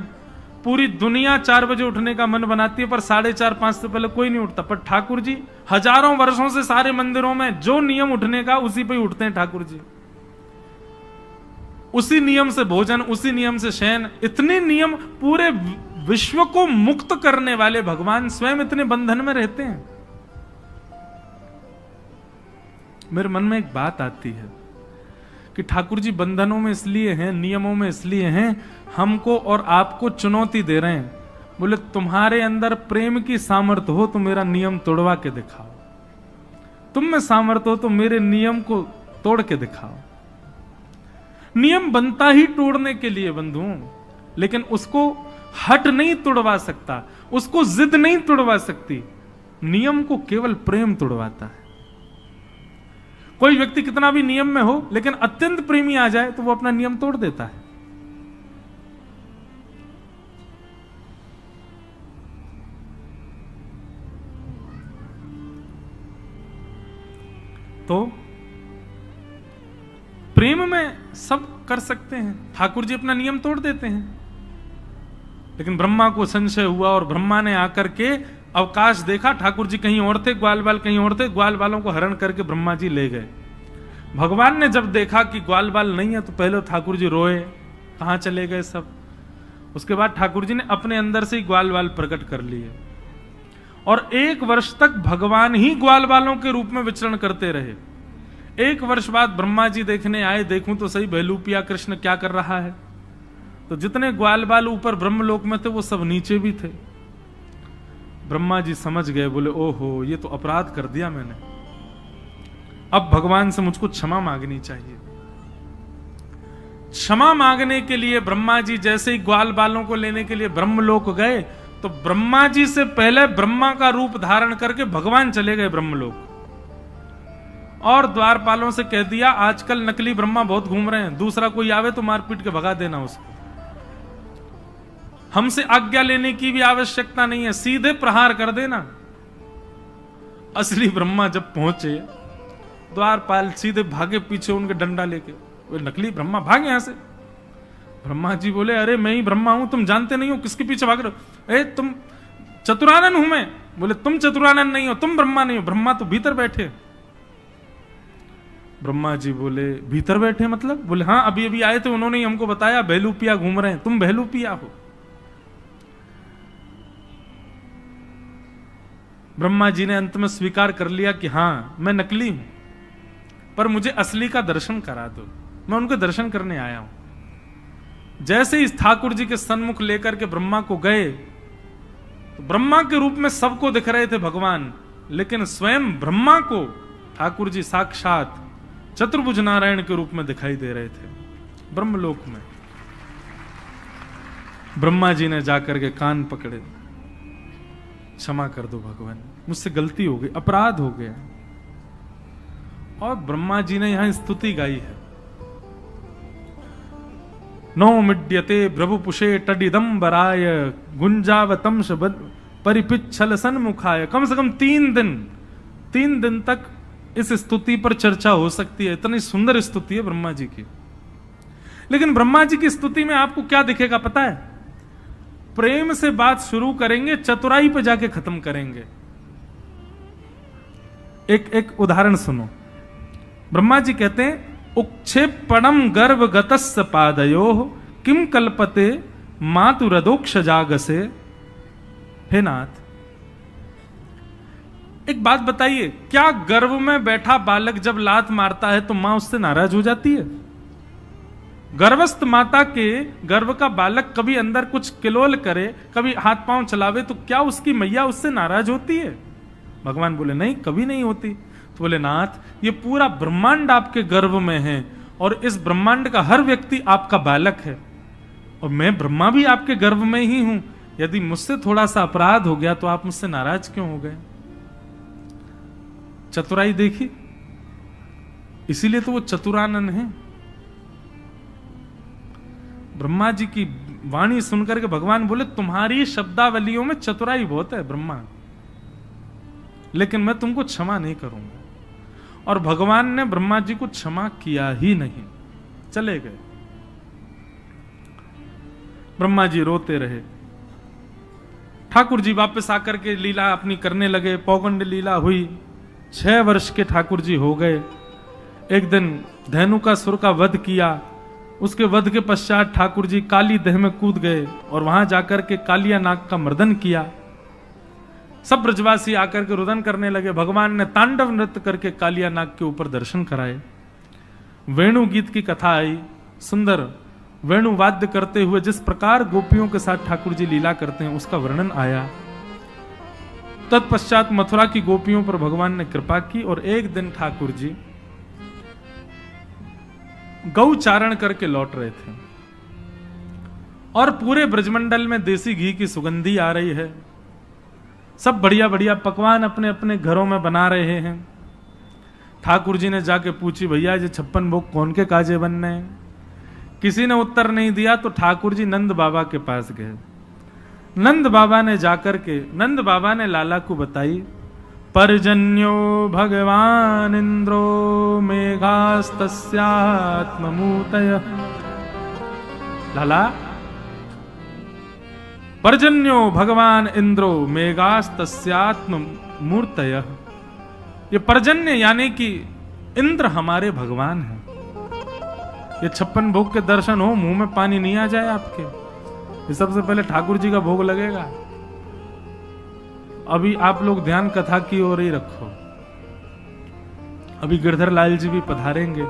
पूरी दुनिया 4 बजे उठने का मन बनाती है, पर 4:30-5 से पहले कोई नहीं उठता। पर ठाकुर जी हजारों वर्षों से सारे मंदिरों में जो नियम उठने का, उसी पे ही उठते हैं ठाकुर जी। उसी नियम से भोजन, उसी नियम से शयन, इतने नियम, पूरे विश्व को मुक्त करने वाले भगवान स्वयं इतने बंधन में रहते हैं। मेरे मन में एक बात आती है कि ठाकुर जी बंधनों में इसलिए हैं, नियमों में इसलिए हैं, हमको और आपको चुनौती दे रहे हैं। बोले तुम्हारे अंदर प्रेम की सामर्थ्य हो तो मेरा नियम तोड़वा के दिखाओ, तुम में सामर्थ्य हो तो मेरे नियम को तोड़ के दिखाओ। नियम बनता ही तोड़ने के लिए बंधुओं, लेकिन उसको हट नहीं तोड़वा सकता, उसको जिद नहीं तोड़वा सकती, नियम को केवल प्रेम तोड़वाता है। कोई व्यक्ति कितना भी नियम में हो, लेकिन अत्यंत प्रेमी आ जाए तो वो अपना नियम तोड़ देता है। तो प्रेम में सब कर सकते हैं, ठाकुर जी अपना नियम तोड़ देते हैं। लेकिन ब्रह्मा को संशय हुआ और ब्रह्मा ने आकर के अवकाश देखा, ठाकुर जी कहीं और थे, ग्वाल बाल कहीं और थे, ग्वाल बालों को हरण करके ब्रह्मा जी ले गए। भगवान ने जब देखा कि ग्वाल बाल नहीं है तो पहले ठाकुर जी रोए, कहां चले गए सब। उसके बाद ठाकुर जी ने अपने अंदर से ही ग्वाल बाल प्रकट कर लिए और 1 वर्ष तक भगवान ही ग्वाल बालों के रूप में विचरण करते रहे। 1 वर्ष बाद ब्रह्मा जी देखने आए, देखूं तो सही भैलूपिया कृष्ण क्या कर रहा है। तो जितने ग्वाल बाल ऊपर ब्रह्मलोक में थे वो सब नीचे भी थे। ब्रह्मा जी समझ गए, बोले ओहो ये तो अपराध कर दिया मैंने, अब भगवान से मुझको क्षमा मांगनी चाहिए। क्षमा मांगने के लिए ब्रह्मा जी जैसे ही ग्वाल बालों को लेने के लिए ब्रह्मलोक गए, तो ब्रह्मा जी से पहले ब्रह्मा का रूप धारण करके भगवान चले गए ब्रह्मलोक और द्वारपालों से कह दिया आजकल नकली ब्रह्मा बहुत घूम रहे हैं, दूसरा कोई आवे तो मारपीट के भगा देना उसको, हमसे आज्ञा लेने की भी आवश्यकता नहीं है, सीधे प्रहार कर देना। असली ब्रह्मा जब पहुंचे, द्वारपाल सीधे भागे पीछे उनके डंडा लेके, वो नकली ब्रह्मा भागे यहां से। ब्रह्मा जी बोले अरे मैं ही ब्रह्मा हूं, तुम जानते नहीं हो किसके पीछे भाग रहे हो? ए तुम चतुरानन हूं मैं। बोले तुम चतुरानन नहीं हो, तुम ब्रह्मा नहीं हो, ब्रह्मा तो भीतर बैठे। ब्रह्मा जी बोले भीतर बैठे मतलब? बोले हाँ अभी अभी आए थे, उन्होंने ही हमको बताया भैलूपिया घूम रहे हैं, तुम भैलूपिया हो। ब्रह्मा जी ने अंत में स्वीकार कर लिया कि हाँ मैं नकली हूं, पर मुझे असली का दर्शन करा दो, मैं उनके दर्शन करने आया हूं। जैसे ही ठाकुर जी के सन्मुख लेकर के ब्रह्मा को गए, तो ब्रह्मा के रूप में सबको दिख रहे थे भगवान, लेकिन स्वयं ब्रह्मा को ठाकुर जी साक्षात चतुर्भुज नारायण के रूप में दिखाई दे रहे थे ब्रह्मलोक में। ब्रह्मा जी ने जाकर के कान पकड़े, क्षमा कर दो भगवान, मुझसे गलती हो गई, अपराध हो गया। और ब्रह्मा जी ने यहां स्तुति गाई है, नो मिड्यते प्रभुपुषे टडिदंबराय गुंजावतम परिपिच्छल सन्मुखाय। कम से कम 3 दिन तक इस स्तुति पर चर्चा हो सकती है, इतनी सुंदर स्तुति है ब्रह्मा जी की। लेकिन ब्रह्मा जी की स्तुति में आपको क्या दिखेगा पता है? प्रेम से बात शुरू करेंगे, चतुराई पे जाके खत्म करेंगे। एक उदाहरण सुनो। ब्रह्मा जी कहते हैं उक्षेपणम गर्भ गतस्य पादयो किम कल्पते मातुरदोक्ष जागसे। हे नाथ, एक बात बताइए, क्या गर्भ में बैठा बालक जब लात मारता है तो मां उससे नाराज हो जाती है? गर्भस्थ माता के गर्भ का बालक कभी अंदर कुछ किलोल करे, कभी हाथ पांव चलावे, तो क्या उसकी मैया उससे नाराज होती है? भगवान बोले नहीं, कभी नहीं होती। तो बोले नाथ, ये पूरा ब्रह्मांड आपके गर्भ में है और इस ब्रह्मांड का हर व्यक्ति आपका बालक है और मैं ब्रह्मा भी आपके गर्भ में ही हूं। यदि मुझसे थोड़ा सा अपराध हो गया तो आप मुझसे नाराज क्यों हो गए? चतुराई देखी, इसीलिए तो वो चतुरानन है। ब्रह्मा जी की वाणी सुनकर के भगवान बोले तुम्हारी शब्दावलियों में चतुराई बहुत है ब्रह्मा, लेकिन मैं तुमको क्षमा नहीं करूंगा। और भगवान ने ब्रह्मा जी को क्षमा किया ही नहीं, चले गए। ब्रह्मा जी रोते रहे। ठाकुर जी वापस आकर के लीला अपनी करने लगे। पौगंड लीला हुई, 6 वर्ष के ठाकुर जी हो गए। एक दिन धेनुकासुर का वध किया। उसके वध के पश्चात ठाकुर जी काली दह में कूद गए और वहां जाकर के कालिया नाग का मर्दन किया। सब ब्रजवासी आकर के रुदन करने लगे। भगवान ने तांडव नृत्य करके कालिया नाग के ऊपर दर्शन कराए। वेणु गीत की कथा आई, सुंदर वेणु वाद्य करते हुए जिस प्रकार गोपियों के साथ ठाकुर जी लीला करते हैं उसका वर्णन आया। तत्पश्चात मथुरा की गोपियों पर भगवान ने कृपा की और एक दिन ठाकुर जी गौ चारण करके लौट रहे थे और पूरे ब्रजमंडल में देसी घी की सुगंधी आ रही है। सब बढ़िया बढ़िया पकवान अपने अपने घरों में बना रहे हैं। ठाकुर जी ने जाके पूछी, भैया ये 56 भोग कौन के काजे बनने हैं? किसी ने उत्तर नहीं दिया तो ठाकुर जी नंद बाबा के पास गए। नंद बाबा ने जाकर के नंद बाबा ने लाला को बताई, पर्जन्यो भगवान इंद्रो मेघास्तस्यात्ममूर्तय। लाला, पर्जन्यो भगवान इंद्रो मेघास्तस्यात्ममूर्तय। ये पर्जन्य यानी कि इंद्र हमारे भगवान हैं। ये 56 भोग के दर्शन हो, मुंह में पानी नहीं आ जाए आपके। ये सबसे पहले ठाकुर जी का भोग लगेगा। अभी आप लोग ध्यान कथा की ओर ही रखो। अभी गिरधर लाल जी भी पधारेंगे,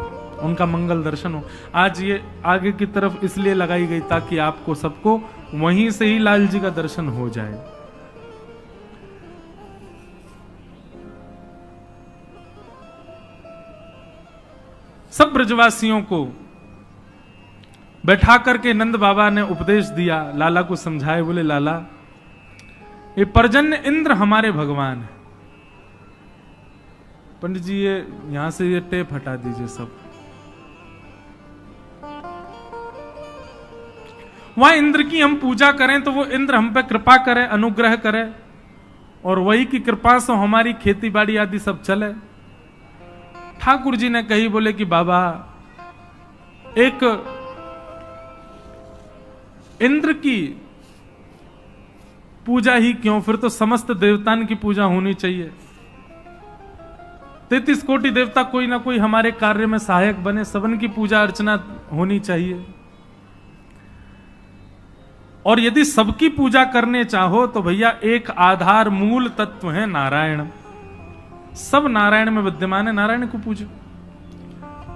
उनका मंगल दर्शन हो। आज ये आगे की तरफ इसलिए लगाई गई ताकि आपको सबको वहीं से ही लाल जी का दर्शन हो जाए। सब ब्रजवासियों को बैठा करके नंद बाबा ने उपदेश दिया, लाला को समझाए। बोले लाला, ये पर्जन्य इंद्र हमारे भगवान है। पंडित जी ये यहां से ये टेप हटा दीजिए सब। वहां इंद्र की हम पूजा करें तो वो इंद्र हम पे कृपा करे, अनुग्रह करे और वही की कृपा से हमारी खेती बाड़ी आदि सब चले। ठाकुर जी ने कही, बोले कि बाबा एक इंद्र की पूजा ही क्यों, फिर तो समस्त देवताओं की पूजा होनी चाहिए। 33 कोटि देवता कोई ना कोई हमारे कार्य में सहायक बने, सबन की पूजा अर्चना होनी चाहिए। और यदि सबकी पूजा करने चाहो तो भैया एक आधार मूल तत्व है नारायण। सब नारायण में विद्यमान है, नारायण को पूजो।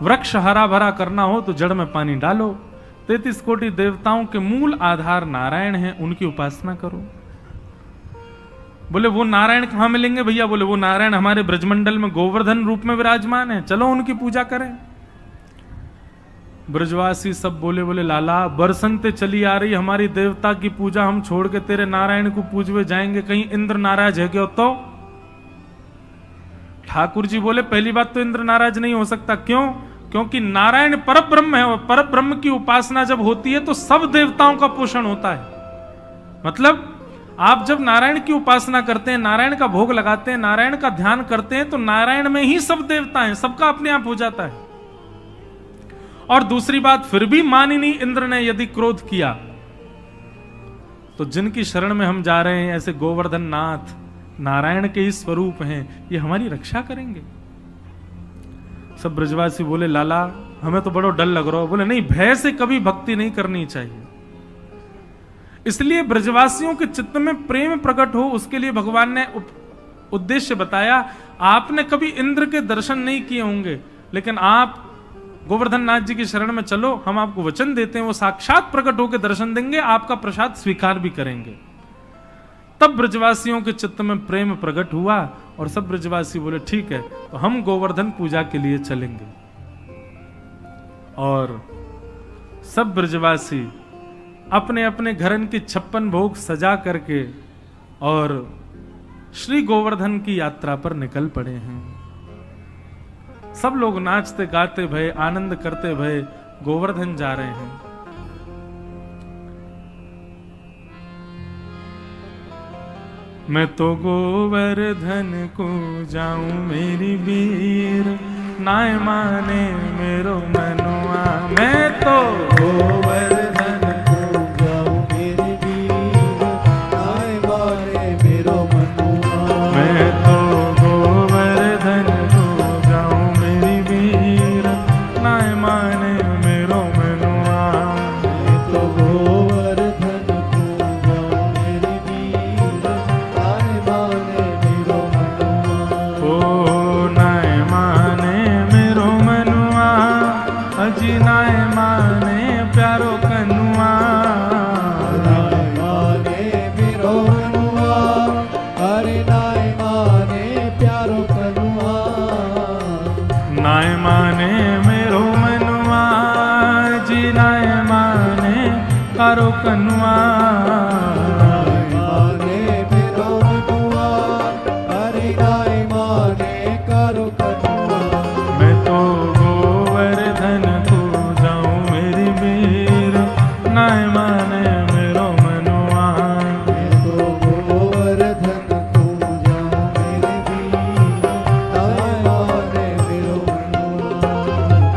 वृक्ष हरा भरा करना हो तो जड़ में पानी डालो। 33 कोटि देवताओं के मूल आधार नारायण हैं, उनकी उपासना करो। बोले वो नारायण कहां मिलेंगे भैया? बोले वो नारायण हमारे ब्रजमंडल में गोवर्धन रूप में विराजमान है, चलो उनकी पूजा करें। ब्रजवासी सब बोले लाला, बरसंते चली आ रही हमारी देवता की पूजा, हम छोड़ के तेरे नारायण को पूजवे जाएंगे, कहीं इंद्र नाराज है क्या? तो ठाकुर जी बोले पहली बात तो इंद्र नाराज नहीं हो सकता। क्यों? क्योंकि नारायण परब्रह्म है और परब्रह्म की उपासना जब होती है तो सब देवताओं का पोषण होता है। मतलब आप जब नारायण की उपासना करते हैं, नारायण का भोग लगाते हैं, नारायण का ध्यान करते हैं तो नारायण में ही सब देवता हैं, सबका अपने आप हो जाता है। और दूसरी बात, फिर भी मानिनी इंद्र ने यदि क्रोध किया तो जिनकी शरण में हम जा रहे हैं ऐसे गोवर्धन नाथ नारायण के ही स्वरूप हैं, ये हमारी रक्षा करेंगे। सब ब्रजवासी बोले लाला हमें तो बड़ा डर लग रहा है। बोले नहीं, भय से कभी भक्ति नहीं करनी चाहिए। इसलिए ब्रजवासियों के चित्त में प्रेम प्रकट हो उसके लिए भगवान ने उद्देश्य बताया। आपने कभी इंद्र के दर्शन नहीं किए होंगे, लेकिन आप गोवर्धन नाथ जी की शरण में चलो, हम आपको वचन देते हैं, वो साक्षात प्रकट होकर दर्शन देंगे, आपका प्रसाद स्वीकार भी करेंगे। तब ब्रजवासियों के चित्त में प्रेम प्रकट हुआ और सब ब्रजवासी बोले ठीक है, तो हम गोवर्धन पूजा के लिए चलेंगे। और सब ब्रजवासी अपने अपने घरन की 56 भोग सजा करके और श्री गोवर्धन की यात्रा पर निकल पड़े हैं। सब लोग नाचते गाते भये, आनंद करते भये गोवर्धन जा रहे हैं। मैं तो गोवर्धन को जाऊं मेरी वीर, नाय माने मेरो मनुआ। मैं तो गोवर्धन को जाऊं मेरी वीर, नाय माने मेरो मनुआ। मैं तो गोवर्धन को जाऊं मेरी वीर, नाय माने मेरो मनुआ। मैं तो गोवर्धन को जाऊं मेरी वीर, नाय माने मेरो मनुआ। ओ नाय माने मेरो मनुआ, अजी नाय माने प्यारो कनुआ। नाय माने मेरो मनुआ, अरे नाय माने प्यारो कनुआ। नाय माने मेरो मनुआ, जी नाय माने प्यारो कनुआ। नाय माने मेरो मनुआ, अरे नाय माने प्यारो कनुआ। मैं तो गोवर्धन को जाऊं मेरी वीर, नाय माने मेरो मनुआ। मैं तो गोवर्धन को जाऊं मेरी वीर, नाय माने मेरो मनुआ।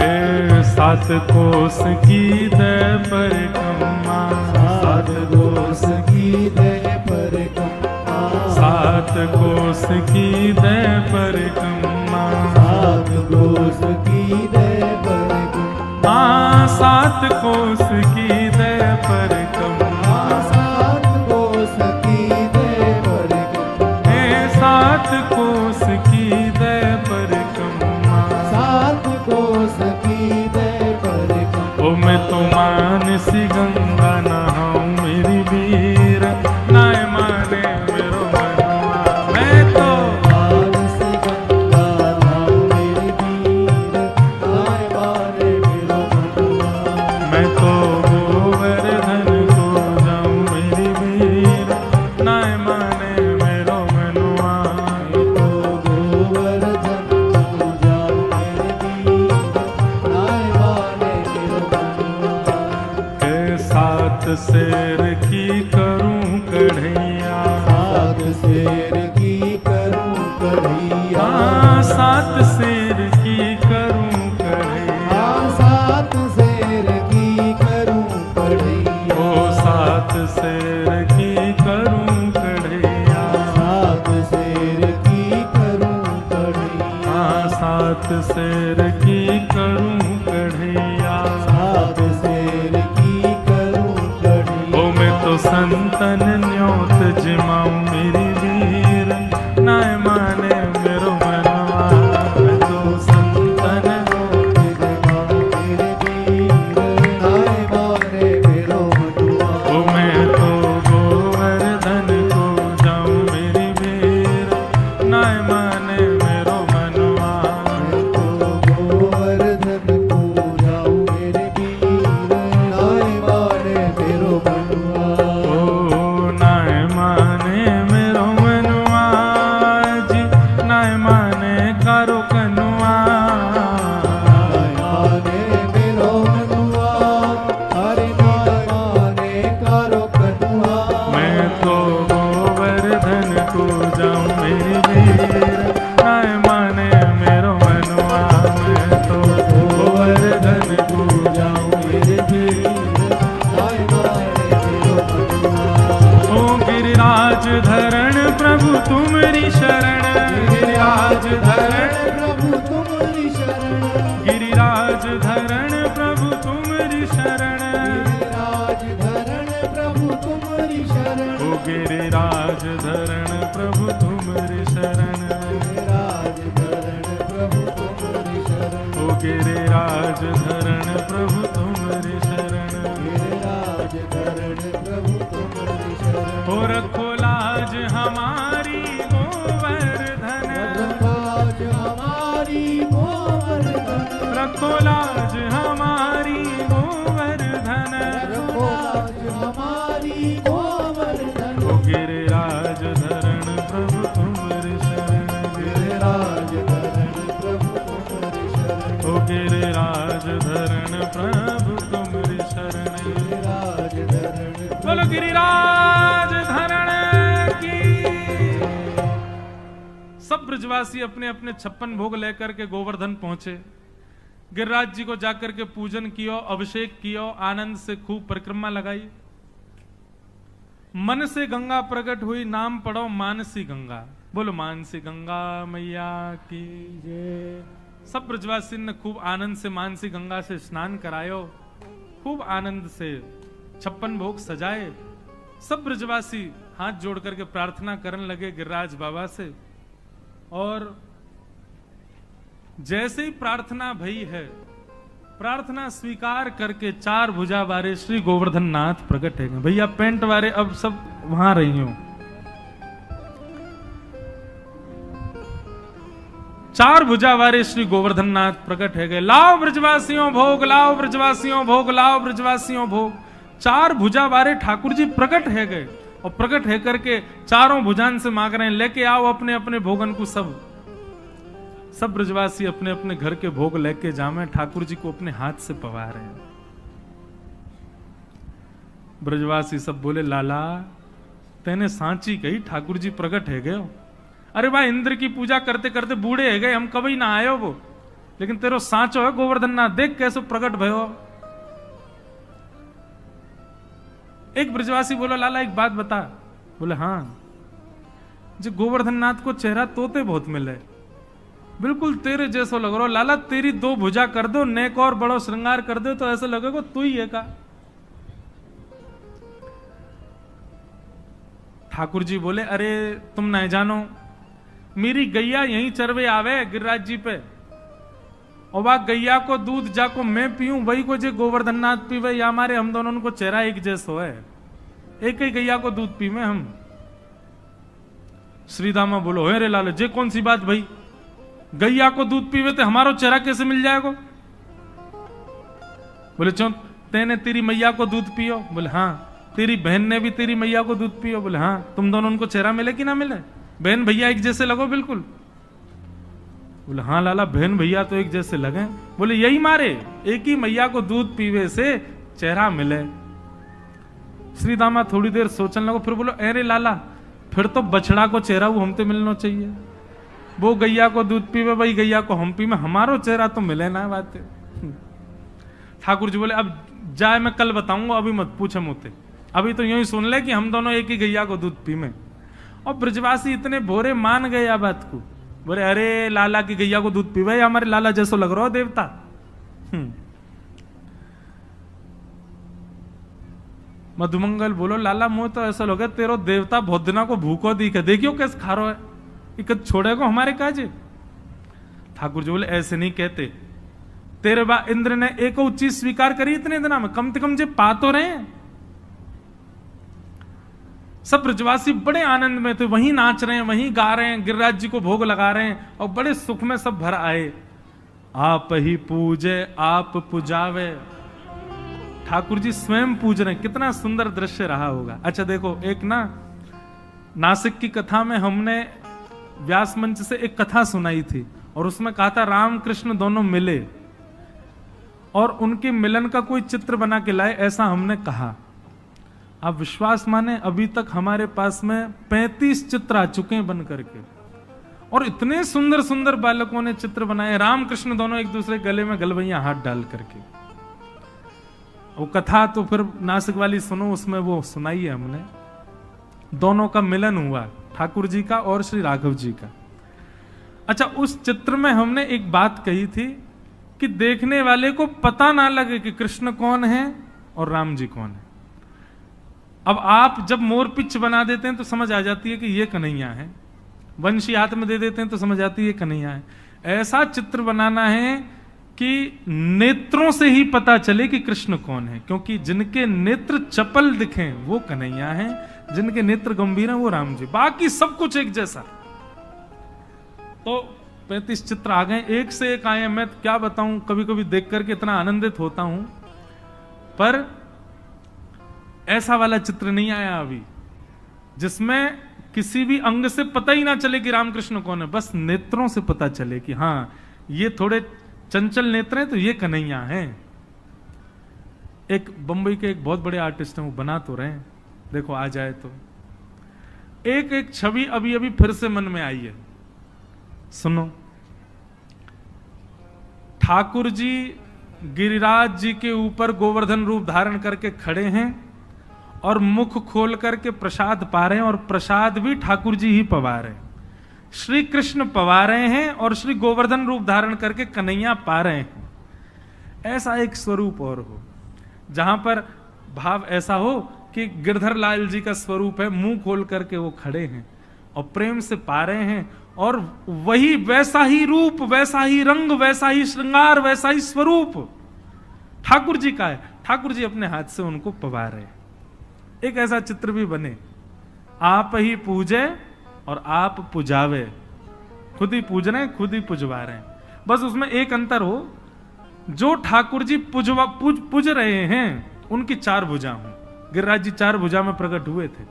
ए 7 कोस की दय परिक्रमा, 7 कोस की दय परिक्रमा। 7 कोस की दय परिक्रमा, 7 कोस की दय परिक्रमा। 7 कोस की दय परिक्रमा, 7 कोस की दय परिक्रमा। 7 कोस की दय परिक्रमा, 7 कोस की दय परिक्रमा। ओ मैं तो मानसी गंगा नहाऊं मेरी वीर, नाय माने मेरो मनुआ। मैं तो मानसी गंगा नहाऊं मेरी वीर, नाय माने मेरो मनुआ। मैं तो गोवर्धन को जाऊं मेरी वीर, नाय माने मेरो मनुआ। मैं तो गोवर्धन को जाऊं मेरी वीर, नाय माने मेरो मनुआ। 7 शेर की करूं कढ़ैया, 7 शेर की करूं कढ़ैया। 7 शेर की करूं कढ़ैया, 7 शेर की करूं कढ़ैया। ओ 7 शेर की करूं कढ़ैया, 7 शेर की करूं कढ़ैया। 7 शेर की करूं कढ़ैया, 7 शेर की करूं कढ़ैया। ओ मैं तो संतन न्योत जिमाऊं मेरी वीर, नाय माने मेरो मनुआ। मैं तो संतन न्योत जिमाऊं मेरी वीर, नाय माने मेरो मनुआ। ओ मैं तो गोवर्धन को जाऊं मेरी वीर, नाय माने मेरो मनुआ। मैं तो गोवर्धन को जाऊं मेरी वीर, नाय माने मेरो मनुआ। ओ नाय माने मेरो मनुआ, जी नाय माने कारो कनुआ। नाय माने मेरो मनुआ, अरे नाय माने कारो कनुआ। मैं तो गोवर्धन को जाऊं मेरी वीर, नाय माने मेरो मनुआ। मैं तो गोवर्धन को जाऊं मेरी वीर, नाय माने मेरो मनुआ। ओ गिरिराज धरण प्रभु तुम्हारी शरण, गिरिराज धरण प्रभु तुम्हारी शरण। गिरिराज धरण प्रभु तुम्हारी शरण, गिरिराज धरण प्रभु तुम्हारी शरण। ओ गिरिराज धरण प्रभु तुम्हारी शरण, गिरिराज धरण प्रभु तुम्हारी शरण। ओ गिरिराज धरण प्रभु तुम्हारी शरण, गिरिराज धरण प्रभु तुम्हारी शरण। हो रखो लाज हमारी गोवर्धन, लाज हमारी गोवर्धन, रखो लाज हमारी गोवर्धन, लाज हमारी गोवर्धन। हो गिरिराज धरण प्रभु तुम्हारी शरण, गिरिराज धरण प्रभु तुम्हारी शरण, हो गिरिराज धरण प्रभु तुम्हारी शरण। गिरिराज धरण बोलो गिरिराज धरण की। सब ब्रजवासी अपने अपने 56 भोग लेकर के गोवर्धन पहुंचे। गिरिराज जी को जाकर के पूजन कियो, अभिषेक कियो, आनंद से खूब परिक्रमा लगाई। मन से गंगा प्रकट हुई, नाम पढ़ो मानसी गंगा। बोलो मानसी गंगा मैया की जय। सब ब्रजवासी ने खूब आनंद से मानसी गंगा से स्नान करायो, खूब आनंद से 56 भोग सजाए। सब ब्रजवासी हाथ जोड़ करके प्रार्थना करने लगे गिरिराज बाबा से। और जैसे ही प्रार्थना भई है, प्रार्थना स्वीकार करके 4 भुजा वाले श्री गोवर्धन नाथ प्रकट है। भैया पेंट वाले अब सब वहां रही हूं। 4 भुजा वाले श्री गोवर्धन नाथ प्रकट है गए। लाओ ब्रजवासियों भोग, लाओ ब्रजवासियों भोग, लाओ ब्रजवासियों भोग। 4 भुजा वाले ठाकुर जी प्रकट है गए और प्रकट है करके चारों भुजान से मांग रहे हैं, लेके आओ अपने अपने भोगन को। सब ब्रजवासी अपने अपने घर के भोग लेके जामे ठाकुर जी को अपने हाथ से पवा रहे हैं। ब्रजवासी सब बोले लाला तेने सांची कही, ठाकुर जी प्रकट है गए। अरे भाई इंद्र की पूजा करते करते बूढ़े है गए, हम कभी ना आयो वो, लेकिन तेरो सांचो है गोवर्धन नाथ, देख कैसे प्रकट भयो। एक ब्रजवासी बोला लाला एक बात बता। बोले हाँ, जो गोवर्धन नाथ को चेहरा तोते बहुत मिले, बिल्कुल तेरे जैसा लग रहा। लाला तेरी 2 भुजा कर दो, नेक और बड़ो श्रृंगार कर दो, तो ऐसा लगेगा तू ही है का। ठाकुर जी बोले अरे तुम नहीं जानो, मेरी गैया यहीं चरवे आवे गिरिराज जी पे, और वह गैया को दूध जाको मैं पीऊं, वही को जो गोवर्धन नाथ पीवे, या हमारे हम दोनों को चेहरा एक जैसो है, एक ही गैया को दूध पीवे हम। श्रीदामा बोलो हे रे लाल, जे कौन सी बात भाई, गैया को दूध पीवे तो हमारो चेहरा कैसे मिल जाएगा। बोले चो तेने तेरी मैया को दूध पियो। बोले हाँ। तेरी बहन ने भी तेरी मैया को दूध पियो। बोले हाँ। तुम दोनों उनको चेहरा मिले कि ना मिले, बहन भैया एक जैसे लगो बिल्कुल। बोले हाँ लाला बहन भैया तो एक जैसे लगे। बोले यही मारे एक ही मैया को दूध पीवे से चेहरा मिले। श्री दामा थोड़ी देर सोचने लगो, फिर बोलो अरे लाला फिर तो बछड़ा को चेहरा वो हमते मिलना चाहिए, वो गैया को दूध पीवे भाई गैया को हम पीवे, हमारो चेहरा तो मिले ना बात। ठाकुर जी बोले अब जाए मैं कल बताऊंगा, अभी मत पूछे मुझे, अभी तो यूं ही सुन ले कि हम दोनों एक ही गैया को दूध पीवे। और ब्रजवासी इतने भोरे मान गए बात को, बोले अरे लाला की गैया को दूध पीवे, हमारे लाला जैसो लग रहा हो देवता। मधुमंगल बोलो लाला मुंह तो ऐसा लगे तेरो देवता बहुत दिना को भूखो दिखे, देखियो कैसे खा रहा है, इकत छोड़ेगा हमारे काजे। ठाकुर जी बोले ऐसे नहीं कहते, तेरे बा इंद्र ने एक चीज स्वीकार करी इतने दिना में, कम से कम जे पा तो रहे हैं। सब ब्रजवासी बड़े आनंद में थे, वहीं नाच रहे हैं, वहीं गा रहे हैं, गिरिराज जी को भोग लगा रहे हैं और बड़े सुख में सब भर आए। आप ही पूजे आप पुजावे, ठाकुर जी स्वयं पूज रहे हैं। कितना सुंदर दृश्य रहा होगा। अच्छा देखो, एक ना नासिक की कथा में हमने व्यास मंच से एक कथा सुनाई थी और उसमें कहा था राम कृष्ण दोनों मिले और उनके मिलन का कोई चित्र बना के लाए, ऐसा हमने कहा। आप विश्वास माने अभी तक हमारे पास में 35 चित्र आ चुके हैं बन करके, और इतने सुंदर सुंदर बालकों ने चित्र बनाए, राम कृष्ण दोनों एक दूसरे गले में गलवैया हाथ डाल करके। वो कथा तो फिर नासिक वाली सुनो, उसमें वो सुनाई है हमने, दोनों का मिलन हुआ, ठाकुर जी का और श्री राघव जी का। अच्छा, उस चित्र में हमने एक बात कही थी कि देखने वाले को पता ना लगे कि कृष्ण कौन है और राम जी कौन है। अब आप जब मोर पिच बना देते हैं तो समझ आ जाती है कि ये कन्हैया है, वंशी हाथ में दे देते हैं तो समझ आती है ये कन्हैया है। ऐसा चित्र बनाना है कि नेत्रों से ही पता चले कि कृष्ण कौन है, क्योंकि जिनके नेत्र चपल दिखें वो कन्हैया हैं, जिनके नेत्र गंभीर हैं वो राम जी, बाकी सब कुछ एक जैसा। तो 35 चित्र आ गए, एक से एक आए। मैं क्या बताऊं, कभी कभी देख करके इतना आनंदित होता हूं, पर ऐसा वाला चित्र नहीं आया अभी जिसमें किसी भी अंग से पता ही ना चले कि रामकृष्ण कौन है, बस नेत्रों से पता चले कि हाँ ये थोड़े चंचल नेत्र हैं तो ये कन्हैया हैं। एक बंबई के एक बहुत बड़े आर्टिस्ट हैं, वो बना तो रहे हैं, देखो आ जाए तो एक एक छवि अभी अभी फिर से मन में आई है, सुनो। ठाकुर जी गिरिराज जी के ऊपर गोवर्धन रूप धारण करके खड़े हैं और मुख खोल करके प्रसाद पा रहे हैं, और प्रसाद भी ठाकुर जी ही पवा रहे हैं। श्री कृष्ण पवा रहे हैं और श्री गोवर्धन रूप धारण करके कन्हैया पा रहे हैं। ऐसा एक स्वरूप और हो जहां पर भाव ऐसा हो कि गिरधर लाल जी का स्वरूप है, मुंह खोल करके वो खड़े हैं और प्रेम से पा रहे हैं, और वही वैसा ही रूप, वैसा ही रंग, वैसा ही श्रृंगार, वैसा ही स्वरूप ठाकुर जी का है। ठाकुर जी अपने हाथ से उनको पवा रहे हैं। एक ऐसा चित्र भी बने, आप ही पूजे और आप पुजावे, खुद ही पूज रहे हैं, खुद ही पुजवा रहे हैं। बस उसमें एक अंतर हो, जो ठाकुर जी पूज रहे हैं उनकी 4 भुजा हों, गिरिराज जी 4 भुजा में प्रकट हुए थे,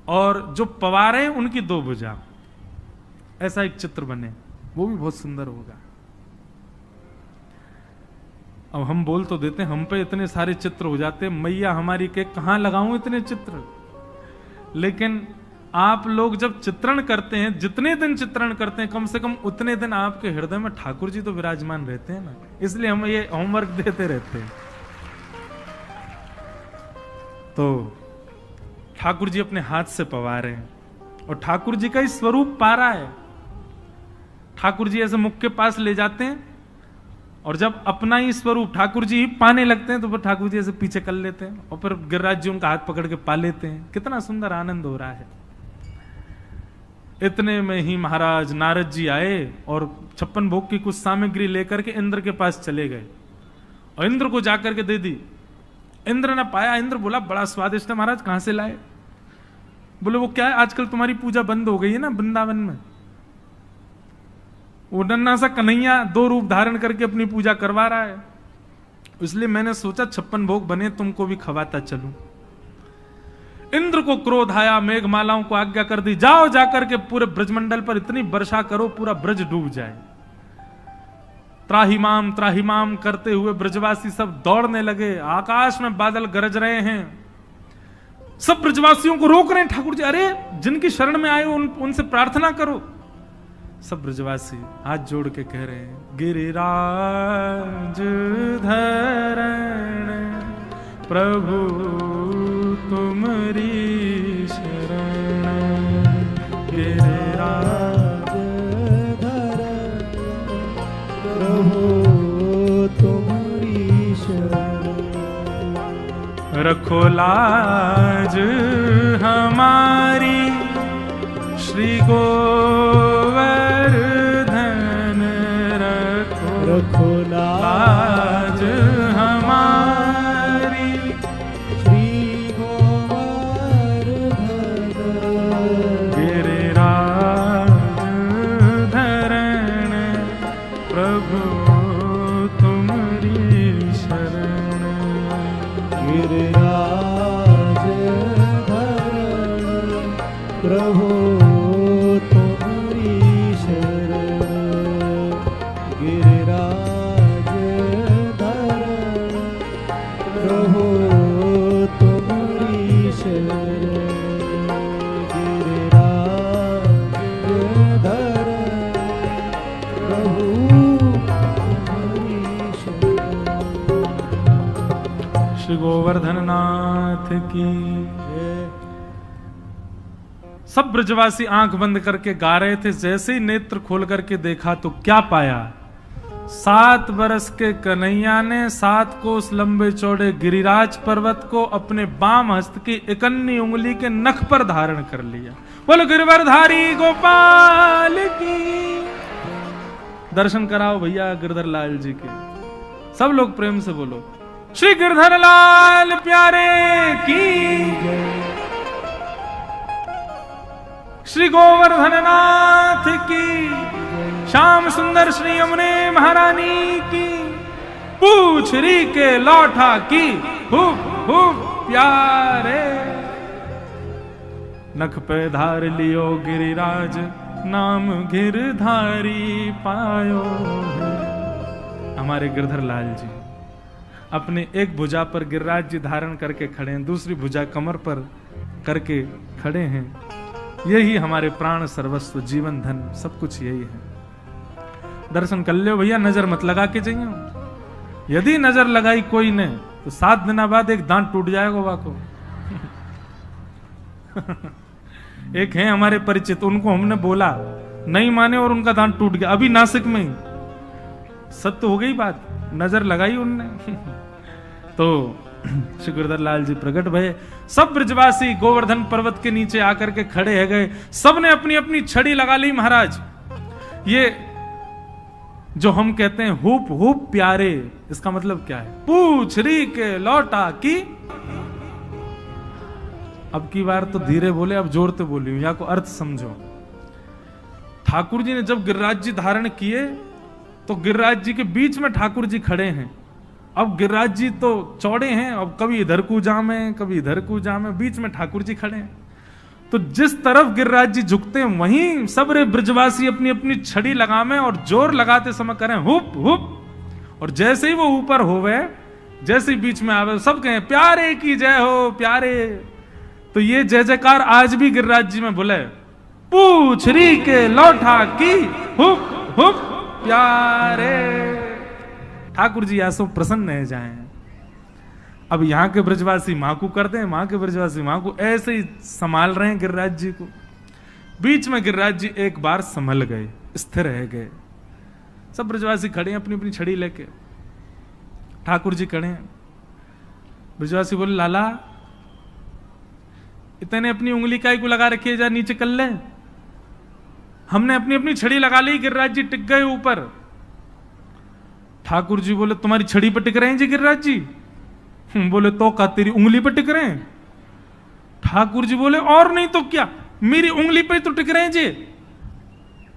और जो पवा रहे हैं उनकी 2 भुजा। ऐसा एक चित्र बने, वो भी बहुत सुंदर होगा। अब हम बोल तो देते हैं, हम पे इतने सारे चित्र हो जाते हैं, मैया हमारी के कहां लगाऊं इतने चित्र। लेकिन आप लोग जब चित्रण करते हैं, जितने दिन चित्रण करते हैं, कम से कम उतने दिन आपके हृदय में ठाकुर जी तो विराजमान रहते हैं ना, इसलिए हम ये होमवर्क देते रहते हैं। तो ठाकुर जी अपने हाथ से पवा रहे हैं और ठाकुर जी का ही स्वरूप पा रहा है। ठाकुर जी ऐसे मुख के पास ले जाते हैं, और जब अपना ही स्वरूप ठाकुर जी ही पाने लगते हैं तो फिर ठाकुर जी ऐसे पीछे कर लेते हैं, और फिर गिरिराज जी उनका हाथ पकड़ के पा लेते हैं। कितना सुंदर आनंद हो रहा है। इतने में ही महाराज नारद जी आए और 56 भोग की कुछ सामग्री लेकर के इंद्र के पास चले गए, और इंद्र को जाकर के दे दी। इंद्र ने पाया, इंद्र बोला बड़ा स्वादिष्ट है महाराज, कहां से लाए? बोले वो क्या है, आजकल तुम्हारी पूजा बंद हो गई है ना वृंदावन में। वो नन्ना सा कन्हैया 2 रूप धारण करके अपनी पूजा करवा रहा है, इसलिए मैंने सोचा 56 भोग बने तुमको भी खवाता चलूं। इंद्र को क्रोध आया, मेघमालाओं को आज्ञा कर दी, जाओ जाकर के पूरे ब्रजमंडल पर इतनी वर्षा करो पूरा ब्रज डूब जाए। त्राहिमाम करते हुए ब्रजवासी सब दौड़ने लगे, आकाश में बादल गरज रहे हैं, सब ब्रजवासियों को रोक रहे हैं। ठाकुर जी अरे जिनकी शरण में आए उनसे प्रार्थना करो। सब ब्रजवासी हाथ जोड़ के कह रहे हैं, गिरिराज धरण प्रभु तुमरी शरण, गिरिराज धरण प्रभु तुम्हारी शरण, रखो लाज हमारी श्री गोवर्धन, रखो लाज हमारी श्री गोवर्धन, गिरिराज धरण प्रभु तुमरी शरण, गिरिराज धरण प्रभु तुम्हारी शरण, गिरिराज धरण प्रभु तुम्हारी शरण, गिरिराज धरण प्रभु तुम्हारी शरण। श्री गोवर्धन नाथ की। सब ब्रजवासी आंख बंद करके गा रहे थे। जैसे ही नेत्र खोल करके देखा तो क्या पाया, 7 बरस के कन्हैया ने 7 कोस लंबे चौड़े गिरिराज पर्वत को अपने बाम हस्त की इकन्नी उंगली के नख पर धारण कर लिया। बोलो गिरिवरधारी गोपाल की। दर्शन कराओ भैया गिरधर लाल जी के। सब लोग प्रेम से बोलो श्री गिरधर लाल प्यारे की, श्री गोवर्धन नाथ की, श्याम सुंदर श्री यमुने महारानी की, पूछ री के लौटा की, हुप हुप प्यारे। नख पे धार लियो गिरिराज, नाम गिरधारी पायो। हमारे गिरधर लाल जी अपने एक भुजा पर गिरिराज जी धारण करके खड़े हैं, दूसरी भुजा कमर पर करके खड़े हैं। यही हमारे प्राण सर्वस्व जीवन धन सब कुछ यही है। दर्शन कर लो भैया, नजर मत लगा के जाइए। यदि नजर लगाई कोई ने तो 7 दिन बाद एक दांत टूट जाएगा वाको। एक है हमारे परिचित, उनको हमने बोला नहीं माने और उनका दांत टूट गया अभी नासिक में ही। सत्य हो गई बात, नजर लगाई उनने। तो श्री गिरधर लाल जी प्रकट भये। सब ब्रजवासी गोवर्धन पर्वत के नीचे आकर के खड़े है गए। सबने अपनी अपनी छड़ी लगा ली। महाराज ये जो हम कहते हैं हुप हुप प्यारे, इसका मतलब क्या है? पूछ री के लौटा की। अब की बार तो धीरे बोले, अब जोरते बोली, या को अर्थ समझो। ठाकुर जी ने जब गिरिराज जी धारण किए तो गिरिराज जी के बीच में ठाकुर जी खड़े हैं। अब गिरिराज जी तो चौड़े हैं, अब कभी इधर को जामे कभी इधर को जामे, बीच में ठाकुर जी खड़े हैं। तो जिस तरफ गिरिराज जी झुकते हैं वहीं सब रे ब्रजवासी अपनी अपनी छड़ी लगावे और जोर लगाते समय करें हुप हुप। और जैसे ही वो ऊपर होवे, जैसे ही बीच में आवे, सब कहें प्यारे की जय हो प्यारे। तो ये जय जयकार आज भी गिरिराज जी में बोले, पूछ री के लौटा की, हुप हुप प्यारे। ठाकुर जी ऐसो प्रसन्न है जाए। अब यहाँ के ब्रजवासी मां को करते हैं, वहां के ब्रजवासी मां को ऐसे ही संभाल रहे हैं गिरिराज जी को। बीच में गिरिराज जी एक बार संभल गए, स्थिर रह गए। सब ब्रजवासी खड़े हैं अपनी अपनी छड़ी लेके, ठाकुर जी खड़े हैं। ब्रजवासी बोले लाला इतने अपनी उंगली काई को लगा रखी है, जा नीचे कर ले। हमने अपनी अपनी छड़ी लगा ली, गिरिराज जी टिक गए ऊपर। ठाकुर जी बोले तुम्हारी छड़ी पर टिक रहे हैं जी गिरिराज जी? बोले तो का तेरी उंगली पर टिक रहे हैं? ठाकुर जी बोले और नहीं तो क्या, मेरी उंगली पे तो टिक रहे हैं जी।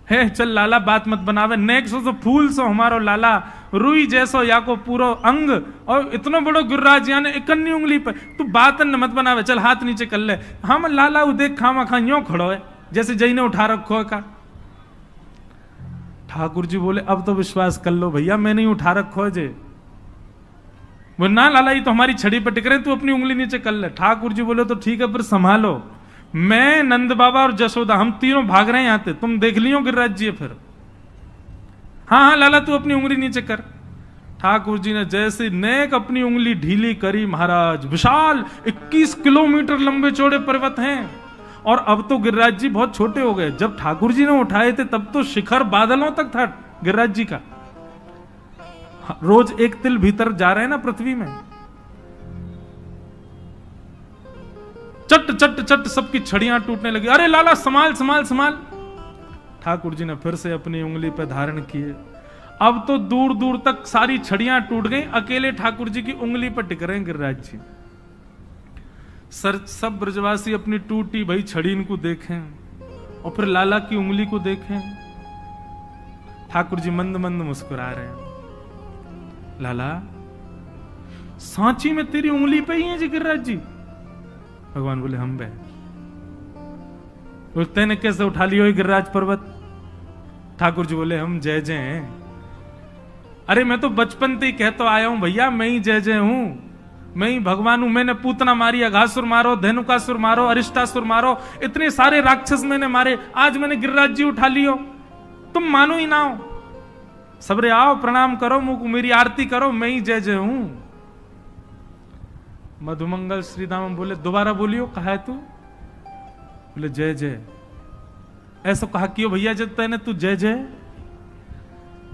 है चल लाला बात मत बनावे, नेक सो फूल सो हमारो लाला, रुई जैसो या को पूरो अंग, और इतना बड़ो गिरिराज यानी इकन्नी उंगली पे तू बात न मत बनावे, चल हाथ नीचे कर ले। हम लाला देख खामा खा यो खड़ो है जैसे जई ने उठा रखो है का। ठाकुर जी बोले अब तो विश्वास कर लो भैया, मैं नहीं उठा रखो है जे। वो ना लाला ये तो हमारी छड़ी पर टिक रहे, तू अपनी उंगली नीचे कर ले। ठाकुर जी बोले तो ठीक है, फिर संभालो, मैं नंद बाबा और जशोदा हम तीनों भाग रहे हैं यहाँ से, तुम देख लियो गिरिराज जी फिर। हाँ हाँ लाला तू अपनी उंगली नीचे कर। ठाकुर जी ने जैसे नेक अपनी उंगली ढीली करी, महाराज विशाल 21 किलोमीटर लंबे चौड़े पर्वत हैं। और अब तो गिरिराज जी बहुत छोटे हो गए, जब ठाकुर जी ने उठाए थे तब तो शिखर बादलों तक था गिरिराज जी का। रोज एक तिल भीतर जा रहे हैं ना पृथ्वी में। चट चट चट सबकी छड़ियां टूटने लगी। अरे लाला संभाल संभाल संभाल। ठाकुर जी ने फिर से अपनी उंगली पर धारण किए। अब तो दूर दूर तक सारी छड़ियां टूट गई, अकेले ठाकुर जी की उंगली पर टिक रहे हैं गिरिराज जी। सब ब्रजवासी अपनी टूटी भाई छड़ी इनको देखें और फिर लाला की उंगली को देखें। ठाकुर जी मंद मंद मुस्कुरा रहे हैं। लाला सांची में तेरी उंगली पे ही है जी गिरिराज जी? भगवान बोले हम बे। बोलते ने कैसे उठा लियो गिरिराज पर्वत? ठाकुर जी बोले हम जय जय हैं। अरे मैं तो बचपन से ही कहता आया हूं भैया, मैं ही जय जय हूं, मैं ही भगवान हूं। मैंने पूतना मारी, अघासुर मारो, धेनुकासुर मारो, अरिष्टासुर मारो, इतने सारे राक्षस मैंने मारे, आज मैंने गिरिराज जी उठा लियो। तुम मानो ही ना हो। सबरे आओ प्रणाम करो, मुझको मेरी आरती करो, मैं ही जय जय हूं। मधुमंगल श्रीधाम बोले दोबारा बोलियो, कहा है तू? बोले जय जय। ऐसा कहा क्यों भैया जब तेने तू जय जय?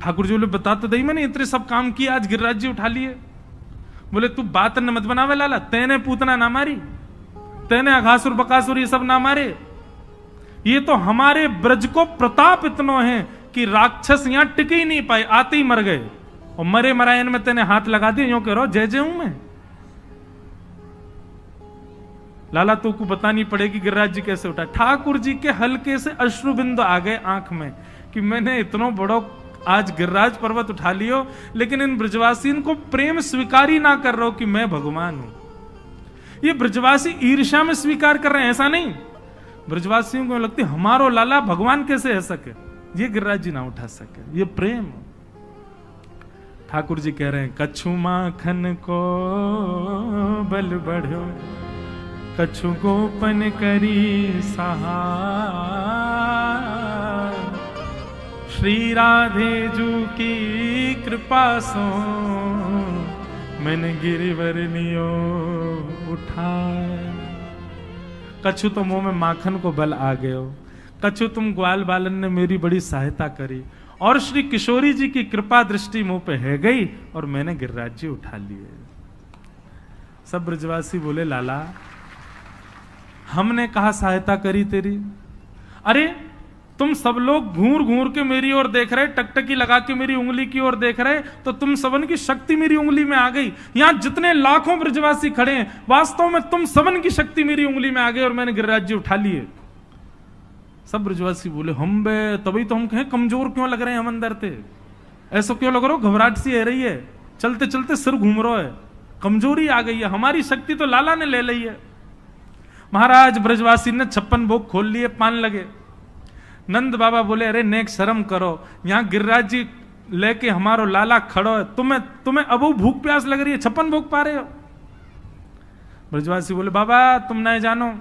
ठाकुर जी बोले बता तो दई, मैंने इतने सब काम किए, आज गिरिराज जी उठा लिए। बोले तू बात न मत बनावे लाला, तेने पूतना ना मारी, तेने अघासुर बकासुर ये सब ना मारे। ये तो हमारे ब्रज को प्रताप इतना है कि कि राक्षस यहां टिक ही नहीं पाए, आते ही मर गए। और मरे मरायन में तेने हाथ लगा दिए, यूं कह रहा जय जय हूं मैं। लाला तो को बतानी पड़ेगी गिरिराज जी कैसे उठा। ठाकुर जी के हल्के से अश्रु बिंदु आ गए आंख में कि मैंने इतना बड़ो आज गिरिराज पर्वत उठा लियो, लेकिन इन ब्रजवासियों को प्रेम स्वीकार ही ना कर रहा हो कि मैं भगवान हूं। ये ब्रजवासी ईर्ष्या में स्वीकार कर रहे हैं, ऐसा नहीं। ब्रजवासियों को लगती हमारो लाला भगवान कैसे है सके, ये गिरिराज जी ना उठा सके, ये प्रेम। ठाकुर जी कह रहे हैं कछु माखन को बल बढ़ो, कछु गोपन करी सहा, श्री राधे जू की कृपा सो मैंने गिरिवर लियो उठा। कछु तो मुंह में माखन को बल आ गए हो, कछु तुम ग्वाल बालन ने मेरी बड़ी सहायता करी, और श्री किशोरी जी की कृपा दृष्टि मुंह पे है गई और मैंने गिरिराज जी उठा लिए। सब ब्रजवासी बोले लाला हमने कहा सहायता करी तेरी, अरे तुम सब लोग घूर घूर के मेरी ओर देख रहे, टकटकी लगा के मेरी उंगली की ओर देख रहे, तो तुम सबन की शक्ति मेरी उंगली में आ गई। यहां जितने लाखों ब्रजवासी खड़े हैं, वास्तव में तुम सबन की शक्ति मेरी उंगली में आ गई और मैंने गिरिराज जी उठा लिए। सब ब्रजवासी बोले हम बे, तभी तो हम कहें कमजोर क्यों लग रहे हैं हम अंदर थे, ऐसा क्यों लग रहा हो, घबराहट सी है रही है, चलते चलते सिर घूम रहा है, कमजोरी आ गई है, हमारी शक्ति तो लाला ने ले ली है। महाराज ब्रजवासी ने 56 भोग खोल लिए, पान लगे। नंद बाबा बोले अरे नेक शर्म करो, यहां गिरिराज जी लेके हमारो लाला खड़ो है, तुम्हें अब भूख प्यास लग रही है, 56 भोग पा रहे हो। ब्रजवासी बोले बाबा तुम नहीं जानो,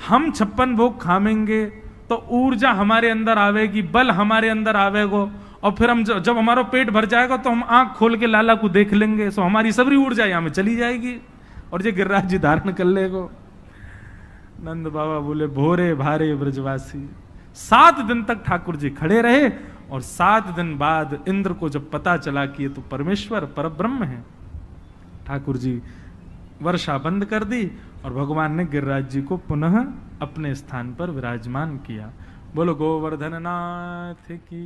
हम 56 भोग खामेंगे तो ऊर्जा हमारे अंदर आवेगी, बल हमारे अंदर आवेगो, और फिर हम जब हमारा पेट भर जाएगा तो हम आंख खोल के लाला को देख लेंगे, सो हमारी सबरी ऊर्जा यहां में चली जाएगी और ये गिरिराज जी धारण कर लेगो। नंद बाबा बोले भोरे भारे ब्रजवासी। 7 दिन तक ठाकुर जी खड़े रहे और 7 दिन बाद इंद्र को जब पता चला कि ये तो परमेश्वर परब्रह्म है, ठाकुर जी वर्षा बंद कर दी और भगवान ने गिरिराज जी को पुनः अपने स्थान पर विराजमान किया। बोलो गोवर्धन नाथ की।